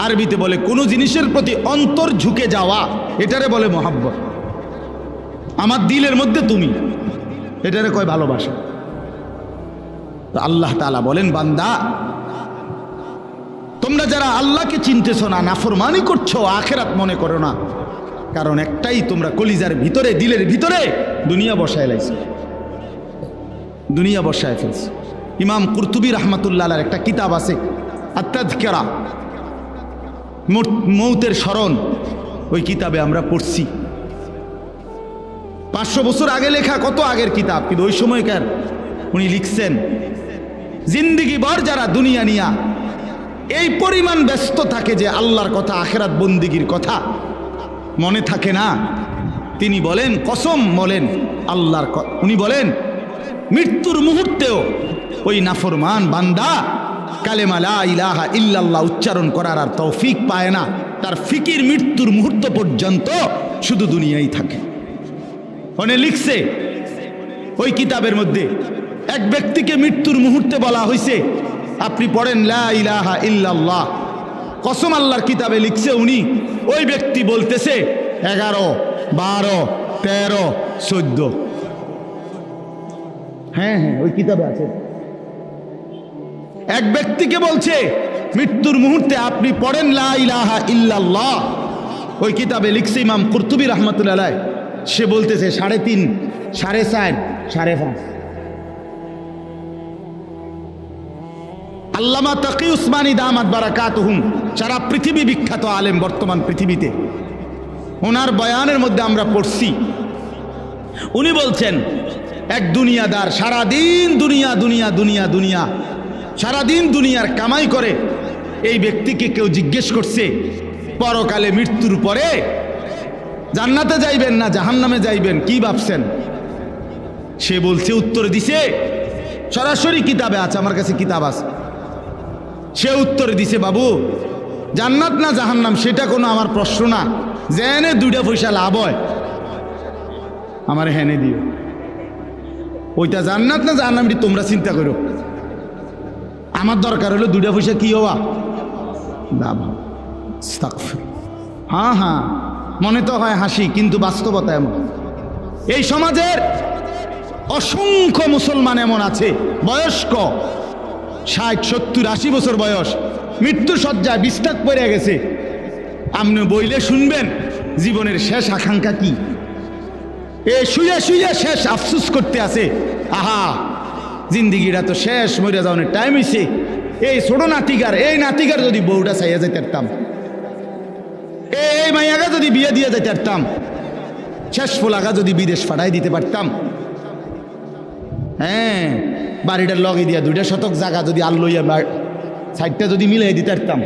S1: আরবিতে বলে কোনো জিনিসের প্রতি অন্তর ঝুঁকে যাওয়া, এটারে বলে মহব্বত। আমার দিলের মধ্যে তুমি, এটারে কয় ভালোবাসা। তো আল্লাহ তাআলা বলেন বান্দা, তোমরা যারা আল্লাহকে চিনতেছ না, নাফরমানি করছো, আখিরাত মনে করো না, কারণ একটাই, তোমরা কলিজার ভিতরে, দিলের ভিতরে দুনিয়া বসায় লাইছো, দুনিয়া বসায় ফেলছো। ইমাম কুরতুবী রাহমাতুল্লাহ আলাইহির একটা কিতাব আছে আত-তাযকিরা, মৌতের স্মরণ। ওই কিতাবে আমরা পড়ছি, 500 বছর আগে লেখা, কত আগের কিতাব, কিন্তু ওই সময়কার উনি লিখছেন জিন্দিগি ভর যারা দুনিয়া নিয়া এই পরিমাণ ব্যস্ত থাকে যে আল্লাহর কথা, আখিরাত বন্দিগির কথা মনে থাকে না। তিনি বলেন, কসম বলেন আল্লাহর, উনি বলেন মৃত্যুর মুহূর্তেও ওই নাফরমান বান্দা কালেমা লা ইলাহা ইল্লাল্লাহ উচ্চারণ করার আর তৌফিক পায় না। তার ফিকির মৃত্যুর মুহূর্ত পর্যন্ত শুধু দুনিয়াই থাকে। উনি লিখছে ওই কিতাবের মধ্যে, এক ব্যক্তিকে মৃত্যুর মুহূর্তে বলা হয়েছে আপনি পড়েন লা ইলাহা ইল্লাল্লাহ। কসম আল্লাহর কিতাবে লিখছে, উনি ওই ব্যক্তি বলতেছে 11, 12, 13, 14। হ্যাঁ হ্যাঁ, ওই কিতাবে আছে। এক ব্যক্তিকে বলছে মৃত্যুর মুহূর্তে আপনি পড়েন লা ইলাহা ইল্লাল্লাহ। ওই কিতাবে লিখছে ইমাম কুরতুবী রাহমাতুল্লাহ আলাইহি, সে বলতেছে 3.5, 4.5, 5.5। আল্লামা তাকি উসমানী দামাত বারাকাতুহুম, সারা পৃথিবী বিখ্যাত আলেম বর্তমান পৃথিবীতে, ওনার বয়ানের মধ্যে আমরা পড়ছি। উনি বলছেন এক দুনিয়াদার সারাদিন দুনিয়া দুনিয়া দুনিয়া দুনিয়া, সারাদিন দুনিয়ার কামাই করে। এই ব্যক্তিকে কেউ জিজ্ঞেস করছে পরকালে মৃত্যুর পরে জান্নাতে যাইবেন না জাহান্নামে যাইবেন, কি ভাবছেন? সে বলছে, উত্তর দিছে, সরাসরি কিতাবে আছে, আমার কাছে কিতাব আছে। সে উত্তর দিছে, বাবু জান্নাত না জাহান্নাম সেটা কোনো আমার প্রশ্ন না, জেনে 2টা পয়সা লাভ হয় আমার হেনে দিও। ওইটা জান্নাত না জাহান্নাম তোমরা চিন্তা করো, আমার দরকার হলো 2টা পয়সা কি হওয়া লাভ। হ্যাঁ হ্যাঁ, মনে তো হয় হাসি, কিন্তু বাস্তবতা এমন। এই সমাজের অসংখ্য মুসলমান এমন আছে, বয়স্ক 60, 70, 80 বছর বয়স, মৃত্যু সজ্জায় বিস্তার পড়ে গেছে। আপনি বইলে শুনবেন জীবনের শেষ আকাঙ্ক্ষা কি? এ শুয়ে শুয়ে শেষ আফসুস করতে আছে, আহা জিন্দিগিটা তো শেষ, মরে যাওয়ার টাইম হয়েছে। এই ছোট নাতিকার, এই নাতিকার যদি বউটা চাইয়া যাইতে পারতাম, এই মাইয়াকে যদি বিয়ে দিয়ে যাইতে পারতাম, শেষ ফোলাকা যদি বিদেশ পাঠাই দিতে পারতাম, হ্যাঁ বাড়িটার লগে দিয়া 2 শতক জায়গা যদি আল্লইয়া সাইডটা যদি মিলাই দিতে পারতাম।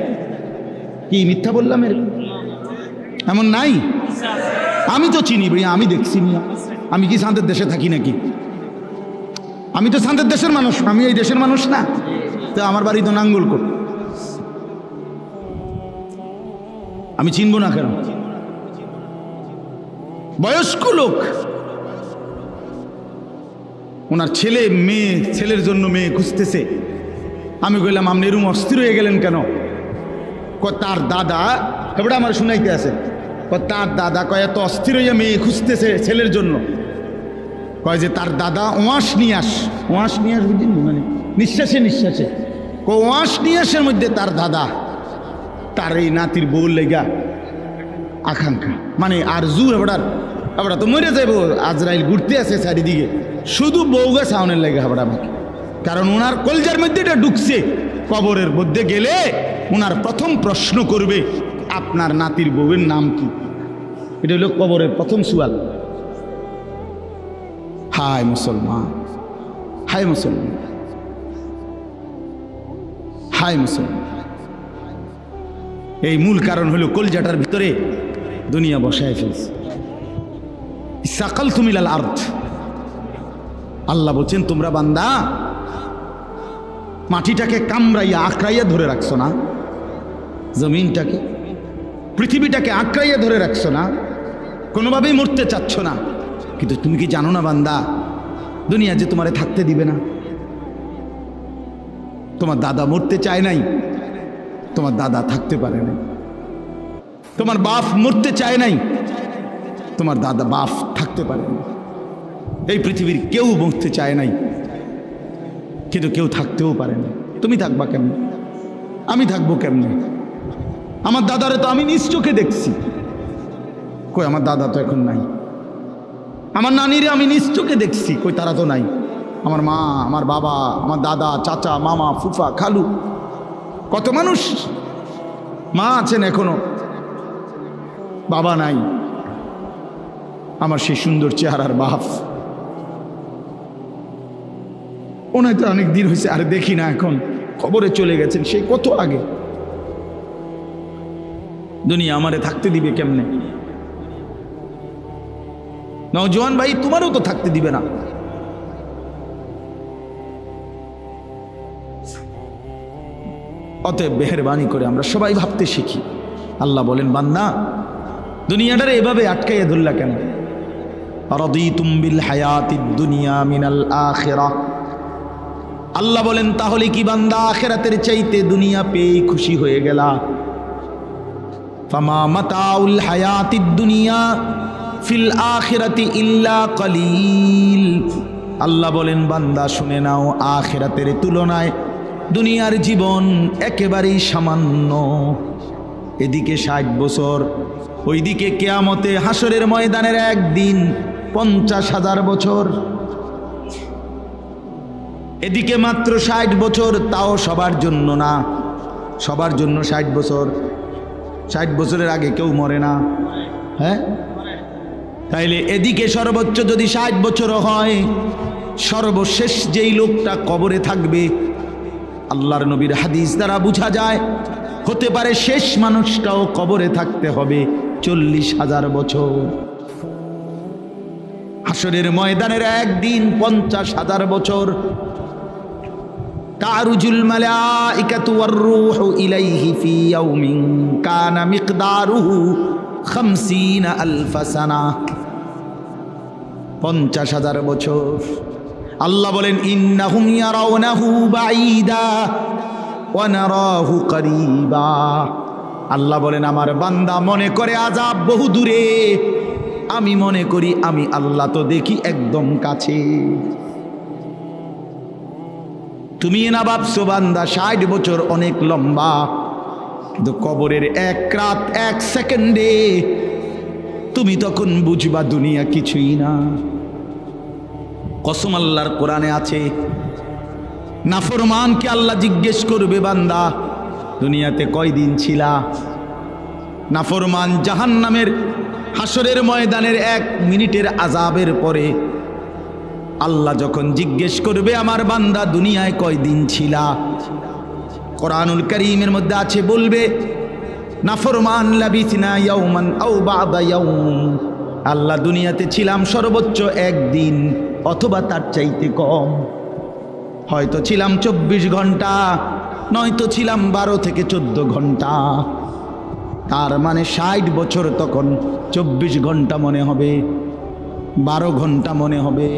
S1: কি মিথ্যা বললাম? এমন নাই? আমি তো চিনি ভাইয়া, আমি দেখছি না। আমি কি শান্তের দেশে থাকি নাকি? আমি তো শান্তের দেশের মানুষ, আমি এই দেশের মানুষ না। তো আমার বাড়ি তো নাঙ্গলকোট, আমি চিনবো না কেন? বয়স্ক লোক, ওনার ছেলে মেয়ে, ছেলের জন্য মেয়ে খুঁজতেছে। আমি কইলাম আপনি এরকম অস্থির হয়ে গেলেন কেন? তার দাদা এবার আমার শুনাইতে আছে, তার দাদা কয় এত অস্থির হইয়া মেয়ে খুঁজতেছে ছেলের জন্য, কয় যে তার দাদা ওয়াশ নিয়াস বুঝলেন, মানে নিঃশ্বাসে নিঃশ্বাসে ওয়াশ নিয়াসের মধ্যে তার দাদা তার এই নাতির বউ লেগা আকাঙ্ক্ষা, মানে আর জু এবার তো মরে যাইব, আজরাইল ঘুরতে আছে চারিদিকে, শুধু বউগা সাউনের লেগে হাবড়া বাকি। কারণ ওনার কলজার মধ্যে এটা ঢুকছে, কবরের মধ্যে গেলে ওনার প্রথম প্রশ্ন করবে আপনার নাতির বউয়ের নাম কি। এটা হলো কবরের প্রথম সুয়াল। হায় মুসলমান, হায় মুসলমান, হায় মুসলমান। এই মূল কারণ হলো কলজাটার ভিতরে দুনিয়া বসায় ফেলছে। সাকাল তুমিলাল আরদ, আল্লাহ বলছেন তোমরা বান্দা মাটিটাকে কামড়াইয়া আঁকড়াইয়া ধরে রাখছো না, জমিনটাকে পৃথিবীটাকে আঁকড়াইয়া ধরে রাখছো না, কোনোভাবেই মরতে চাচ্ছ না। কিন্তু তুমি কি জানো না বান্দা, দুনিয়া যে তোমারে থাকতে দিবে না। তোমার দাদা মরতে চায় নাই, তোমার দাদা থাকতে পারে নাই। তোমার বাপ মরতে চায় নাই, তোমার দাদা বাপ থাকতে পারে না। এই পৃথিবীর কেউ মরতে চায় নাই, কিন্তু কেউ থাকতেও পারে না। তুমি থাকবা কেমনে? আমি থাকবো কেমনে? আমার দাদারে তো আমি নিজ চোখে দেখছি, কই আমার দাদা তো এখন নাই। আমার নানিরে আমি নিজ চোখে দেখছি, কই তারা তো নাই। আমার মা, আমার বাবা, আমার দাদা, চাচা, মামা, ফুফা, খালু, কত মানুষ। মা আছেন এখনো, বাবা নাই। আমার সেই সুন্দর চেহারার বাপ, ওনায় তো অনেক দিন হয়েছে আর দেখি না, এখন খবরে চলে গেছেন সেই কত আগে। দুনিয়া আমারে থাকতে দিবে কেমনে? নওজোয়ান ভাই, তোমারও তো থাকতে দিবে না। অতএব মেহেরবানি করে আমরা সবাই ভাবতে শিখি। আল্লাহ বলেন বান্দা দুনিয়াটারে এভাবে আটকাইয়া ধরলা কেন? রাদিতুম বিল হায়াতিদ দুনিয়া মিনাল আখিরাহ। আল্লাহ বলেন তাহলে কি বান্দা আখিরাতের চাইতে দুনিয়া পেয়ে খুশি হয়ে গেলা? ফামা মাতাউল হায়াতিদ দুনিয়া ফিল আখিরাতি ইল্লা কলিল। আল্লাহ বলেন বান্দা শুনে নাও, আখিরাতের তুলনায় দুনিয়ার জীবন একেবারেই সামান্য। এদিকে 60 বছর, ওইদিকে কিয়ামতে হাসরের ময়দানের একদিন 50,000 বছর। এদিকে মাত্র 60 বছর, তাও সবার জন্য না। সবার জন্য 60 বছর, 60 বছরের আগে কেউ মরে না। হ্যাঁ, তাইলে এদিকে সর্বোচ্চ যদি 60 বছরও হয়, সর্বশেষ যেই লোকটা কবরে থাকবে, আল্লাহর নবীর হাদিস দ্বারা বোঝা যায় হতে পারে শেষ মানুষটাও কবরে থাকতে হবে 40,000 বছর। হাসরের ময়দানের একদিন 50,000 বছর। তারুজুল মালাইকাতু ওয়ার রূহু ইলাইহি ফি ইয়াউমিন কানা মিকদারুহু 50,000 সানা। 50,000 বছর। আল্লাহ বলেন ইন্নাহুম ইয়ারাউনাহু বাঈদা ওয়া নারাহু করিবা। আল্লাহ বলেন আমার বান্দা মনে করে আযাব বহু দূরে, আমি মনে করি আমি আল্লাহ তো দেখি একদম কাছে। তুমি না ভাবছো বান্দা 60 বছর অনেক লম্বা, কিন্তু কবরের 1 রাত 1 সেকেন্ডে তুমি তখন বুঝবা দুনিয়া কিছুই না। কসম আল্লাহর কোরআনে আছে, নাফরমানকে আল্লাহ জিজ্ঞেস করবে, বান্দা দুনিয়াতে কয়দিন ছিলা? নাফরমান জাহান্নামের হাসরের ময়দানের 1 মিনিটের আযাবের পরে আল্লাহ যখন জিজ্ঞেস করবে, আমার বান্দা দুনিয়ায় কয়দিন ছিলা? কোরআনুল কারীমের মধ্যে আছে, বলবে নাফরমান লাবিসনা ইয়াওমান আও বা'দা ইয়াওম, আল্লাহ দুনিয়াতে ছিলাম সর্বোচ্চ 1 দিন অথবা তার চাইতে কম। হয়তো ছিলাম 24 ঘন্টা, নয়তো ছিলাম 12 থেকে 14 ঘন্টা। তার মানে 60 বছর তখন 24 ঘন্টা মনে হবে, 12 ঘন্টা মনে হবে।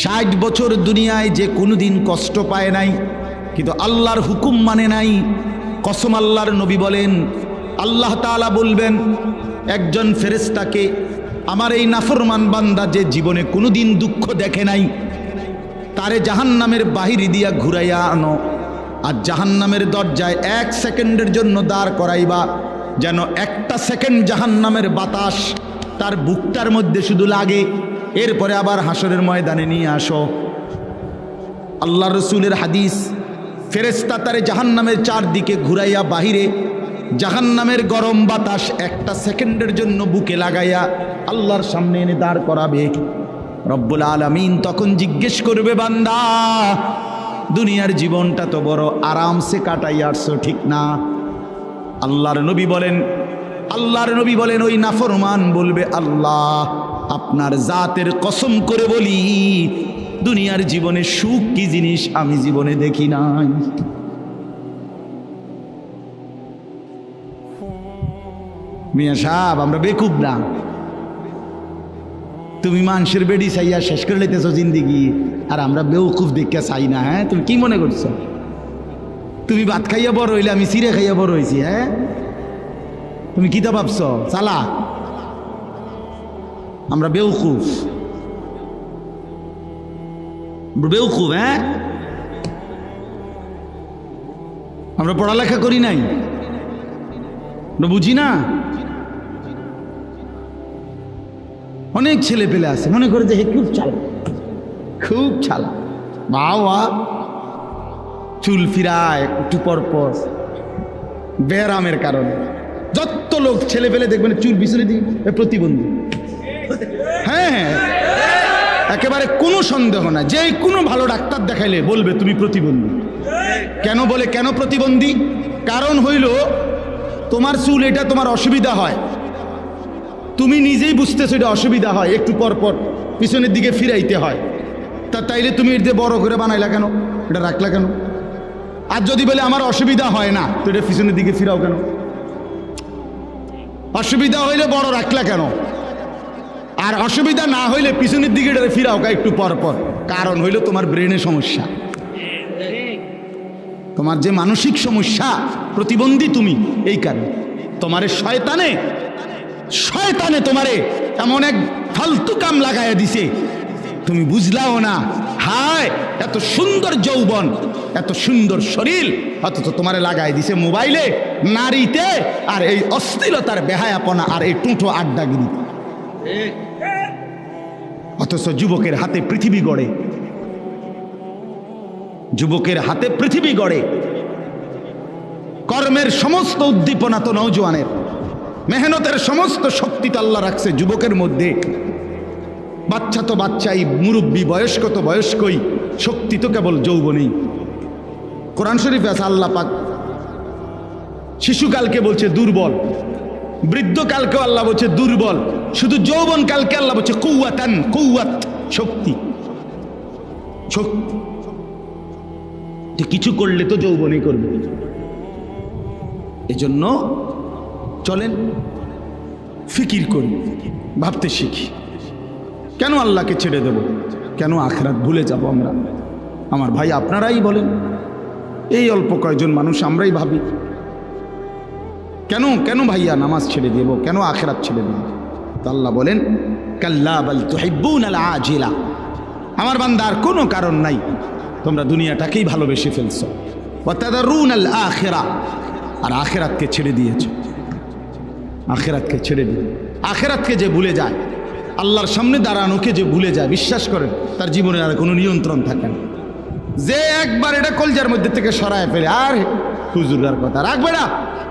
S1: 60 বছর দুনিয়ায় যে কোনোদিন কষ্ট পায় নাই, কিন্তু আল্লাহর হুকুম মানে নাই। কসম আল্লাহর নবী বলেন, আল্লাহ তাআলা বলবেন একজন ফেরেশতাকে, আমার এই নাফরমান বান্দা যে জীবনে কোনোদিন দুঃখ দেখে নাই, তারে জাহান্নামের বাহির দিয়া ঘুরাইয়া আনো, আর জাহান্নামের দরজায় 1 সেকেন্ডের জন্য দাঁড় করাইবা, যেন 1টা সেকেন্ড জাহান্নামের বাতাস তার বুকটার মধ্যে শুধু লাগে, এরপরে আবার হাসরের ময়দানে নিয়ে আসো। আল্লাহ রসুলের হাদিস, ফেরেশতা তারে জাহান্নামের চারদিকে ঘুরাইয়া বাহিরে জাহান্নামের গরম বাতাস 1টা সেকেন্ডের জন্য বুকে লাগাইয়া আল্লাহর সামনে এনে দাঁড় করাবে। রব্বুল আলামিন তখন জিজ্ঞেস করবে, বান্দা দুনিয়ার জীবনটা তো বড় আরামসে কাটাই আসছো, ঠিক না? আল্লাহর নবী বলেন ওই নাফরমান বলবে, আল্লাহ আপনার জাতের কসম করে বলি, দুনিয়ার জীবনে সুখ কি জিনিস আমি জীবনে দেখি নাই। মিয়া সাহেব, আমরা বেকুব না। তুমি মানুষের বেডি চাইয়া শেষ করে লেতেছ জিন্দিগি, আর আমরা বেউকুফ দেখে চাই না। হ্যাঁ, তুমি কি মনে করছো? তুমি ভাত খাইয়া বড় হইলে, আমি চিড়ে খাইয়া বড় হয়েছি। হ্যাঁ, তুমি কি তা ভাবছ? চালা, আমরা বেউকুফ। হ্যাঁ, আমরা পড়ালেখা করি নাই, আমরা বুঝি না। অনেক ছেলে পেলে আছে মনে করে যে হে খুব চালা, বাবা চুল ফিরায় একটু পরপর ব্যারামের কারণে। যত লোক ছেলে পেলে দেখবেন চুল পিছনে দিয়ে প্রতিবন্ধী। হ্যাঁ, একেবারে কোনো সন্দেহ না, যে কোনো ভালো ডাক্তার দেখাইলে বলবে তুমি প্রতিবন্ধী। কেন বলে, কেন প্রতিবন্ধী? কারণ হইল তোমার চুল এটা তোমার অসুবিধা হয়, তুমি নিজেই বুঝতেছো এটা অসুবিধা হয়, একটু পর পর পিছনের দিকে ফিরাইতে হয়। তাইলে তুমি এটা বড় করে বানাইলা কেন, এটা রাখলা কেন? আর যদি বলে আমার অসুবিধা হয় না, তো এটা পিছনের দিকে ফিরাও কেন? অসুবিধা হইলে বড় রাখলা কেন? আর অসুবিধা না হইলে পিছনের দিকে এটা ফিরাও একটু পর পর। কারণ হইল তোমার ব্রেনের সমস্যা, তোমার যে মানসিক সমস্যা, প্রতিবন্ধী তুমি এই কারণে। তোমারে শয়তানে তোমারে এমন এক ফালতু কাম লাগাইয়া দিছে, তুমি বুঝলাও না। হায়, এত সুন্দর যৌবন, এত সুন্দর শরীর, অথচ তোমারে লাগাই দিছে মোবাইলে, নারীতে, আর এই অশ্লীলতার বেহায়াপনা, আর এই টুঁটো আড্ডাগিরি। অথচ যুবকের হাতে পৃথিবী গড়ে, যুবকের হাতে পৃথিবী গড়ে। কর্মের সমস্ত উদ্দীপনা তো নওজোয়ানের, মেহনতের সমস্ত শক্তি তো আল্লাহ রাখছে যুবকের মধ্যে। বাচ্চা তো বাচ্চাই, মুরব্বী বয়স্ক তো বয়স্কই, শক্তি তো কেবল যৌবনেই। কোরআন শরীফে আছে আল্লাহ পাক শিশুকালকে বলছে দুর্বল, বৃদ্ধকালকেও আল্লাহ বলছে দুর্বল, শুধু যৌবন কালকে আল্লাহ বলছে কুওয়াতান, কুওয়াত, শক্তি। কিছু করলে তো যৌবনই করবে। এজন্য চলেন ফিকির করি, ভাবতে শিখি। কেন আল্লাহকে ছেড়ে দেব? কেন আখিরাত ভুলে যাব আমরা? আমার ভাই, আপনারাই বলেন, এই অল্প কয়েকজন মানুষ আমরাই ভাবি কেন ভাইয়া নামাজ ছেড়ে দেব, কেন আখিরাত ছেড়ে দেব? তো আল্লাহ বলেন, কাল্লা বাল তুহিব্বুনাল আজিলা। আমার বান্দা, আর কোনো কারণ নাই, তোমরা দুনিয়াটাকেই ভালোবেসে ফেলছো। ওয়া তাদারুনাল আখিরা, আর আখিরাতকে ছেড়ে দিয়েছো। আখেরাতকে ছেড়ে দিন। আখেরাতকে যে ভুলে যায়, আল্লাহর সামনে দাঁড়ানোকে যে ভুলে যায়, বিশ্বাস করেন তার জীবনে আর কোনো নিয়ন্ত্রণ থাকে না। যে একবার এটা কলজার মধ্যে থেকে সরায় ফেলে, আর হুজুরের কথা রাখবে না,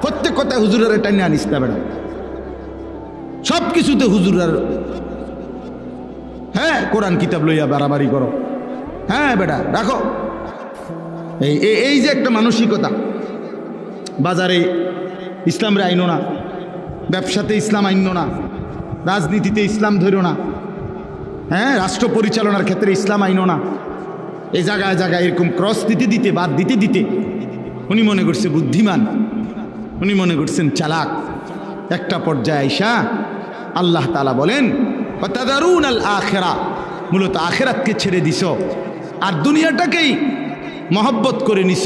S1: প্রত্যেক কথায় হুজুরের এটা নিয়ে আনিস না বেড়া, সব কিছুতে হুজুরের, হ্যাঁ কোরআন কিতাব লইয়া বাড়াবাড়ি করো, হ্যাঁ বেটা রাখো। এই যে একটা মানসিকতা, বাজারে ইসলামরে আইনো না, ব্যবসাতে ইসলাম আইনো না, রাজনীতিতে ইসলাম ধরো না, হ্যাঁ রাষ্ট্র পরিচালনার ক্ষেত্রে ইসলাম আইনো না, এই জায়গায় জায়গায় এরকম ক্রস দিতে দিতে, বাদ দিতে দিতে উনি মনে করছে বুদ্ধিমান, উনি মনে করছেন চালাক। একটা পর্যায়ে আইসা আল্লাহ তাআলা বলেন ওয়াতাদারুনাল আখিরা, মূলত আখিরাতকে ছেড়ে দিছ আর দুনিয়াটাকেই মহব্বত করে নিছ।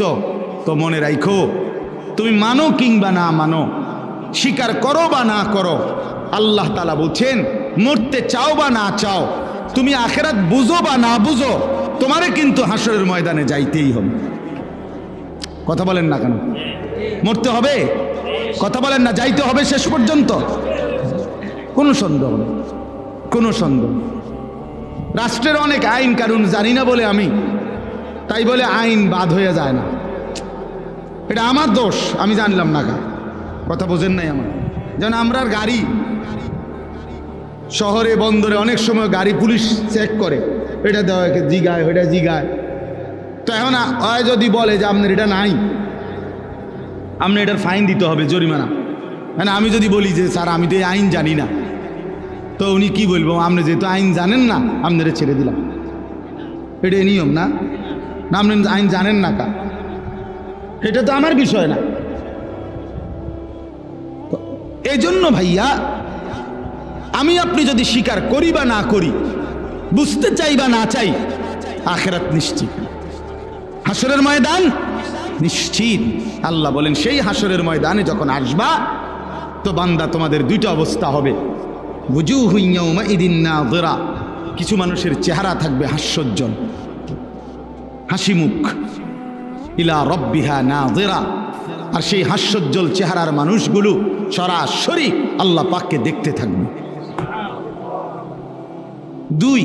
S1: তো মনে রাখো, তুমি মানো কিংবা না মানো, স্বীকার করো বা না করো, আল্লাহ তাআলা বলছেন মরতে চাও বা না চাও, তুমি আখিরাত বুঝো বা না বুঝো, তোমারে কিন্তু হাসরের ময়দানে যাইতেই হবে। কথা বলেন না কেন? মরতে হবে, কথা বলেন না, যাইতে হবে শেষ পর্যন্ত, কোনো সন্দেহ নেই, কোনো সন্দেহ। রাষ্ট্রের অনেক আইন কানুন জানি না বলে আমি, তাই বলে আইন বাদ হয়ে যায় না, এটা আমার দোষ, আমি জানলাম না। কথা বোঝেন নাই আমার? যেন আমরার গাড়ি শহরে বন্দরে অনেক সময় গাড়ি পুলিশ চেক করে, এটা দেওয়া জিগায়, ওইটা জিগায়। তো এখন হয় যদি বলে যে আপনার এটা নাই, আপনি এটার ফাইন দিতে হবে, জরিমানা। মানে আমি যদি বলি যে স্যার আমি তো এই আইন জানি না, তো উনি কি বলবো, আপনি যেহেতু আইন জানেন না আপনারা ছেড়ে দিলাম, এটা নিয়ম না? না আপনি আইন জানেন না কা, এটা তো আমার বিষয় না। এই জন্য ভাইয়া, আমি আপনি যদি স্বীকার করি বা না করি, বুঝতে চাই বা না চাই, আখিরাত নিশ্চিত, হাসরের ময়দান নিশ্চিত। আল্লাহ বলেন সেই হাসরের ময়দানে যখন আসবা, তো বান্দা তোমাদের দুইটা অবস্থা হবে, ওয়ুজুহু ইয়াওমাইদিন নাযিরা, কিছু মানুষের চেহারা থাকবে হাস্যোজ্জ্বল, হাসি মুখ, ইলা রাব্বিহা নাযিরা, আর সেই হাস্যোজ্জ্বল চেহারার মানুষগুলো সরাসরি আল্লাহ পাককে দেখতে থাকবে। দুই,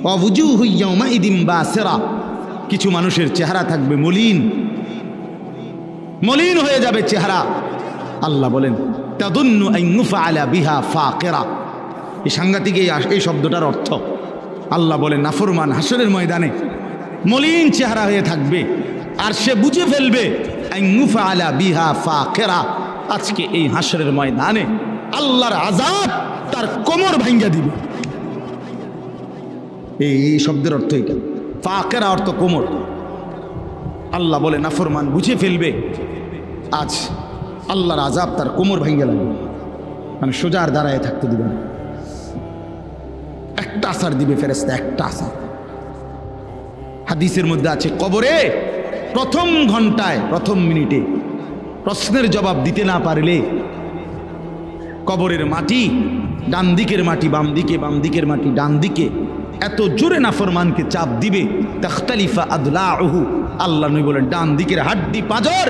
S1: ওয়ুজুহু ইয়াওমাইদিন বাসিরা, কিছু মানুষের চেহারা থাকবে মলিন, মলিন হয়ে যাবে চেহারা। আল্লাহ বলেন তাদুন্নু আন ইউফআলা বিহা ফাকিরা, এই সাংঘাতিক এই শব্দটার অর্থ। আল্লাহ বলেন নাফরমান হাসরের ময়দানে মলিন চেহারা হয়ে থাকবে, আর সে বুঝে ফেলবে আন ইউফআলা বিহা ফাকিরা, আজকে এই হাসরের ময়দানে আল্লাহর আযাব তার কোমর ভাঙ্গা দিবে। এই শব্দের অর্থ এটা, ফাকিরা অর্থ কোমর। আল্লাহ বলে নাফরমান বুঝে ফেলবে আজ আল্লাহর আযাব তার কোমর ভাঙ্গা লাগবে, মানে সোজা আর দাঁড়ায় থাকতে দিবে না। একটা আসার দিবে ফেরেশতা, একটা আসার। হাদিসের মধ্যে আছে কবরে প্রথম ঘন্টায়, প্রথম মিনিটে প্রশ্নের জবাব দিতে না পারলে কবরের মাটি, ডান দিকের মাটি বাম দিকে, বাম দিকের মাটি ডান দিকে, এত জোরে নাফরমানকে চাপ দিবে, তাখতালিফা আদলাউহু, আল্লাহ নবী বলেন ডান দিকের হাড্ডি পাঁজর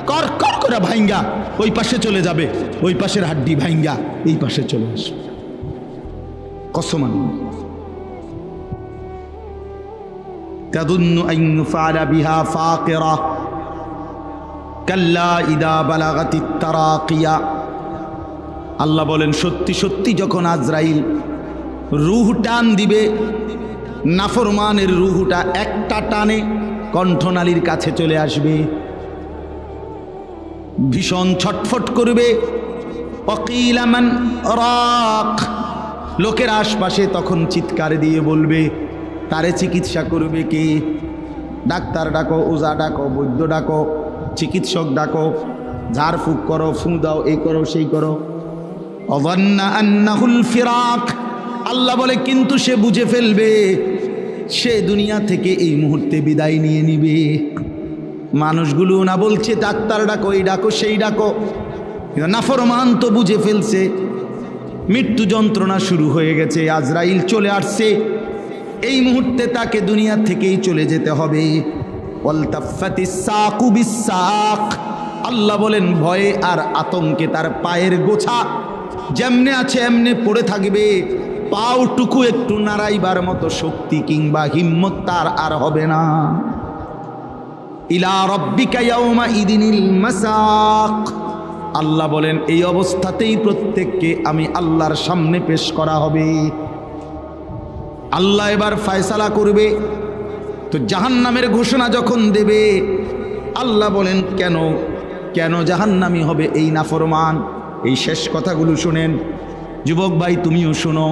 S1: কর কর করে ভাঙ্গা ওই পাশে চলে যাবে, ওই পাশের হাড্ডি ভাঙ্গা এই পাশে চলে আসবে। কসম আল্লাহ। তাদুন্নু আন ইউফআলা বিহা ফাকিরা কাল্লা ইদা বালাগাতিত তারাকিয়া, আল্লাহ বলেন সত্যি সত্যি যখন আজরাইল রূহ টান দিবে, নাফরমানের রূহটা একটা টানে কণ্ঠনালীর কাছে চলে আসবে, ভীষণ ছটফট করবে। ওয়াকিলা মান রাক, লোকের আশপাশে তখন চিৎকার দিয়ে বলবে তারে চিকিৎসা করবে কে? ডাক্তার ডাকো, ওজা ডাকো, বৈদ্য ডাকো, চিকিৎসক ডাকো, ঝাড়ফুঁক করো, ফু দাও, এই করো সেই করো। অযান্না আন্নাহুল ফিরাক, আল্লাহ বলে কিন্তু সে বুঝে ফেলবে সে দুনিয়া থেকে এই মুহূর্তে বিদায় নিয়ে নিবে। মানুষগুলো না বলছে ডাক্তার ডাকো, এই ডাকো সেই ডাকো, নাফরমান তো বুঝে ফেলছে মৃত্যু যন্ত্রণা শুরু হয়ে গেছে, আজরাইল চলে আসছে, এই মুহূর্তে তাকে দুনিয়া থেকেই চলে যেতে হবে। ওয়ালতাফাতিস সাকু বিসাক, আল্লাহ বলেন ভয়ে আর আতঙ্কে তার পায়ের গোছা যেমনে আছে এমনে পড়ে থাকবে, পাওটুকু একটু নাড়াইবার মতো শক্তি কিংবা হিম্মত তার আর হবে না। ইলা রাব্বিকা ইয়াউমা ইদিনিল মাসাক, আল্লাহ বলেন এই অবস্থাতেই প্রত্যেককে আমি আল্লাহর সামনে পেশ করা হবে। আল্লাহ এবার ফয়সালা করবে। তো জাহান্নামের ঘোষণা যখন দেবে, আল্লাহ বলেন কেন কেন জাহান্নামী হবে এই নাফরমান? এই শেষ কথাগুলো শুনেন যুবক ভাই, তুমিও শোনো।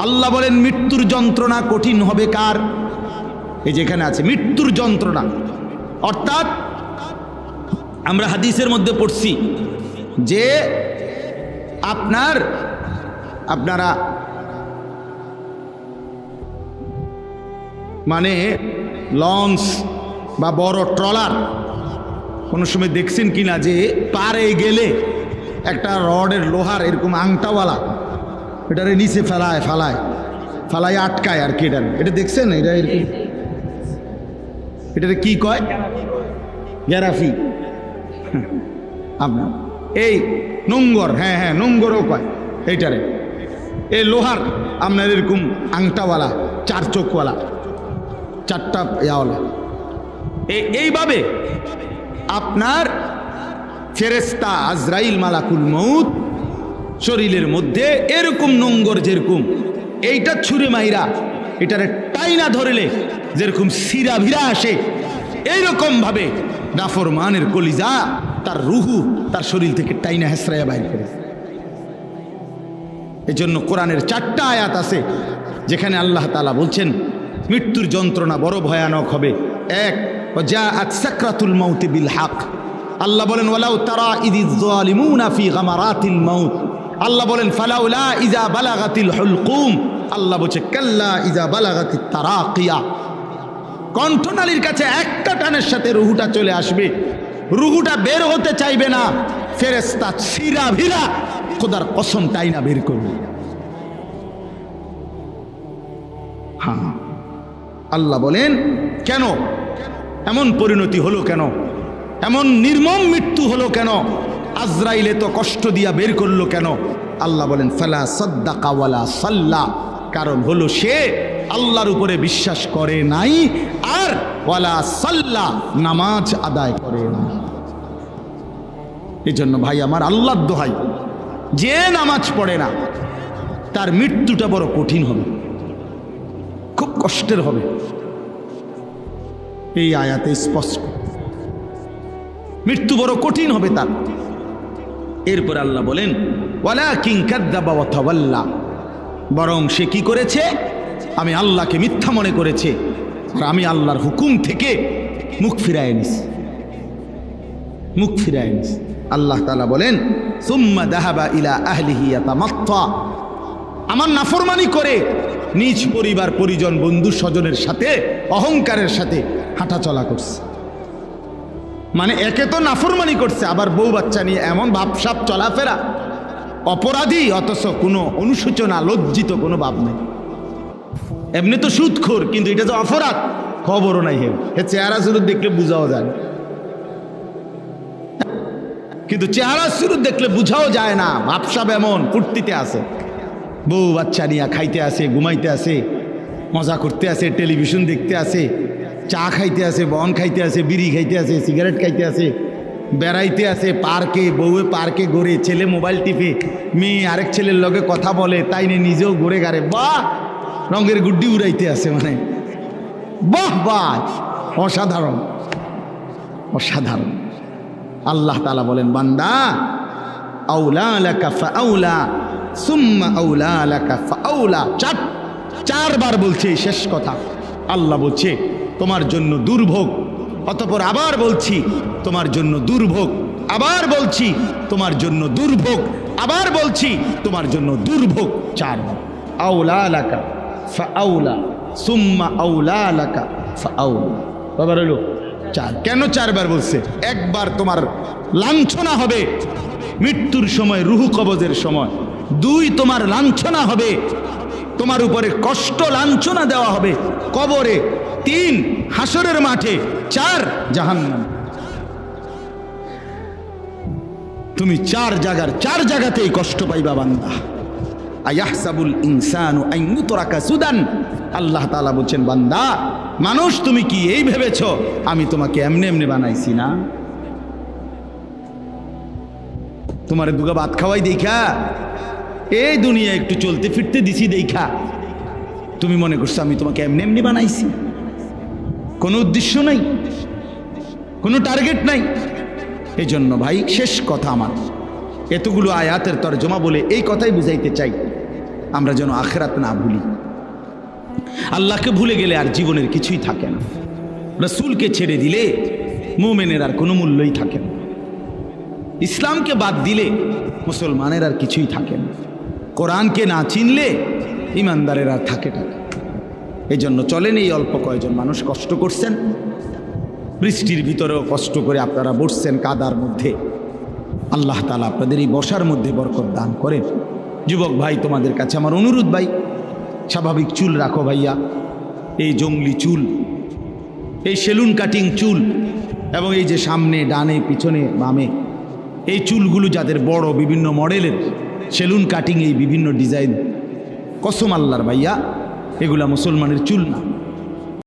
S1: আল্লাহ বলেন মৃত্যুর যন্ত্রণা কঠিন হবে কার? এই যেখানে আছে মৃত্যুর যন্ত্রণা, অর্থাৎ আমরা হাদিসের মধ্যে পড়ছি যে আপনারা মানে লঞ্চ বা বড় ট্রলার কোনো সময় দেখছেন কিনা যে পারে গেলে একটা রডের লোহার এরকম আংটাওয়ালা এটারে নিচে ফালায় আটকায় আর কি, এটা দেখছেন? এটা এরকম, এটারে কি কয়? গ্যারাফি। আপনার এই নোঙ্গর, হ্যাঁ নোঙ্গরও কয় এইটারে। এই লোহার আপনার এরকম আংটাওয়ালা, চার চোখওয়ালা, চারটা ইয়াওয়ালা, এইভাবে আপনার ফেরেশতা আজরাইল মালাকুল মউত শরীরের মধ্যে এরকম নোঙ্গর, যেরকম এইটা ছুঁড়ে মাইরা এটারে টাইনা ধরলে যেরকম সিরা ভিরা আসে, এইরকম ভাবে নাফরমানের কলিজা তার রুহু তার শরীর থেকে টাইনা হেসরাইয়া বাইর করে। এই জন্য কোরআনের 4টা আয়াত আছে যেখানে আল্লাহ তাআলা বলছেন মৃত্যুর যন্ত্রণা বড় ভয়ানক হবে। এক, জাআত সাকরাতুল মাউত বিল হক, আল্লাহ বলেন ওয়ালাউ তারা ইযিজ যালিমুনা ফি গামারাতিল মাউত, আল্লাহ বলেন ফালাউলা ইযা বালাগাতিল হুলকুম, আল্লাহ বলছে কাল্লা ইযা বালাগাতিত তারাকিয়া, কণ্ঠনালীর কাছে একটা টানের সাথে রুহুটা চলে আসবে, রুহুটা বের হতে চাইবে না, ফেরেশতা সিরা ভিরা খোদার কসম টাইনা বের করবে। হ্যাঁ, আল্লাহ বলেন কেন এমন পরিণতি হলো, কেন এমন নির্মম মৃত্যু হলো, কেন আজরাইলে তো কষ্ট দিয়া বের করলো কেন? আল্লাহ বলেন ফালা সাদ্দাকা ওয়ালা সাল্লা, কারণ হলো সে আল্লাহর উপরে বিশ্বাস করে নাই, আর ওয়ালা সাল্লা নামাজ আদায় করে না। এই জন্য ভাই আমার, আল্লাহর দোহাই, যে নামাজ পড়ে না তার মৃত্যুটা বড় কঠিন হবে, খুব কষ্টের হবে। এই আয়াতে স্পষ্ট, মৃত্যু বড় কঠিন হবে তার। এরপর আল্লাহ বলেন ওয়ালাকিন কাযযাবা ওয়া তাওয়াল্লা, বরং সে কি করেছে? আমি আল্লাহকে মিথ্যা মনে করেছে, আর আমি আল্লাহর হুকুম থেকে মুখ ফিরায় নিস। আল্লাহ তাআলা বলেন সুম্মা যাহাবা ইলা আহলিহি ইয়াতামাত্তা, আমার নাফরমানি করে নিজ পরিবার পরিজন বন্ধু স্বজনের সাথে অহংকারের সাথে হাঁটাচলা করছে। মানে একে তো নাফরমানি করছে, আবার বউ বাচ্চা নিয়ে এমন ভাবসাব চলাফেরা, অপরাধী অথচ কোনো অনুশোচনা লজ্জিত কোনো ভাব নেই। এমনি তো সুদখোর, কিন্তু এটা তো অপরাধ, খবরও নাই। হে চেহারা সুরত দেখলে বুঝাও যায়, কিন্তু চেহারা সুরত দেখলে বুঝাও যায় না। ভাবসাব এমন ফুর্তিতে আছে, বউ বাচ্চা নিয়ে খাইতে আসে, ঘুমাইতে আসে, মজা করতে আসে, টেলিভিশন দেখতে আসে, চা খাইতে আসে, বন খাইতে আসে, বিড়ি খাইতে আসে, সিগারেট খাইতে আসে, বেড়াইতে আসে পার্কে, বউয়ে পার্কে ঘুরে, ছেলে মোবাইল টিপে, মেয়ে আরেক ছেলের লগে কথা বলে, তাই নিয়ে নিজেও ঘুরে গাড়ে, বাহ রঙের গুড্ডি উড়াইতে আসে, মানে বাহ বাহ, অসাধারণ অসাধারণ। আল্লাহ তাআলা বলেন বান্দা আউলা লাকা ফাআউলা সুম্মা আউলা লাকা ফাআউলা, চারবার বলছে শেষ কথা। আল্লাহ বলছে তোমার জন্য দুর্ভোগ, অতঃপর আবার বলছি তোমার জন্য দুর্ভোগ, আবার বলছি তোমার জন্য দুর্ভোগ, আবার বলছি তোমার জন্য দুর্ভোগ। চারবার আউলা লাকা ফাআউলা সুম্মা আউলা লাকা ফাআউলা, কবার হলো? চার। কেন চারবার বলছে? একবার তোমার লাঞ্ছনা হবে মৃত্যুর সময়, রুহু কবজের সময়। দুই, তোমার লাঞ্ছনা হবে, তোমার উপরে কষ্ট লাঞ্ছনা দেওয়া হবে কবরে। তিন, হাসরের মাঠে। চার, জাহান্নাম। তো তুমি চার জায়গাতেই কষ্ট পাইবা বান্দা। আয়াহসাবুল ইনসানু আন ইউতরাকা সুদান, আল্লাহ তাআলা বলছেন বান্দা মানুষ তুমি কি এই ভেবেছো আমি তোমাকে এমনি এমনি বানাইছি না? তোমার দুগা ভাত খাওয়াই দেখা, এই দুনিয়া একটু চলতে ফিরতে দিছি দেখা তুমি মনে করছো আমি তোমাকে এমনি এমনি বানাইছি? কোনো উদ্দেশ্য নাই, কোনো টার্গেট নাই। এই জন্য ভাই শেষ কথা আমার, এতগুলো আয়াতের তরজমা বলে এই কথাই বুঝাইতে চাই আমরা যেন আখিরাত না ভুলি। আল্লাহকে ভুলে গেলে আর জীবনের কিছুই থাকে না। রাসূলকে ছেড়ে দিলে মুমিনের আর কোনো মূল্যই থাকে না। ইসলামকে বাদ দিলে মুসলমানের আর কিছুই থাকে না। কোরআনকে না চিনলে ইমানদারের আর থাকে। এই জন্য চলেন, এই অল্প কয়েকজন মানুষ কষ্ট করছেন, বৃষ্টির ভিতরেও কষ্ট করে আপনারা বসছেন কাদার মধ্যে। আল্লাহ তাআলা আপনাদের এই বসার মধ্যে বরকত দান করেন। যুবক ভাই তোমাদের কাছে আমার অনুরোধ ভাই, স্বাভাবিক চুল রাখো ভাইয়া। এই জঙ্গলি চুল, এই সেলুন কাটিং চুল, এবং এই যে সামনে ডানে পিছনে বামে এই চুলগুলো যাদের বড় বিভিন্ন মডেলের সেলুন কাটিং, এই বিভিন্ন ডিজাইন, কসম আল্লাহর ভাইয়া এগুলা মুসলমানের চুল না।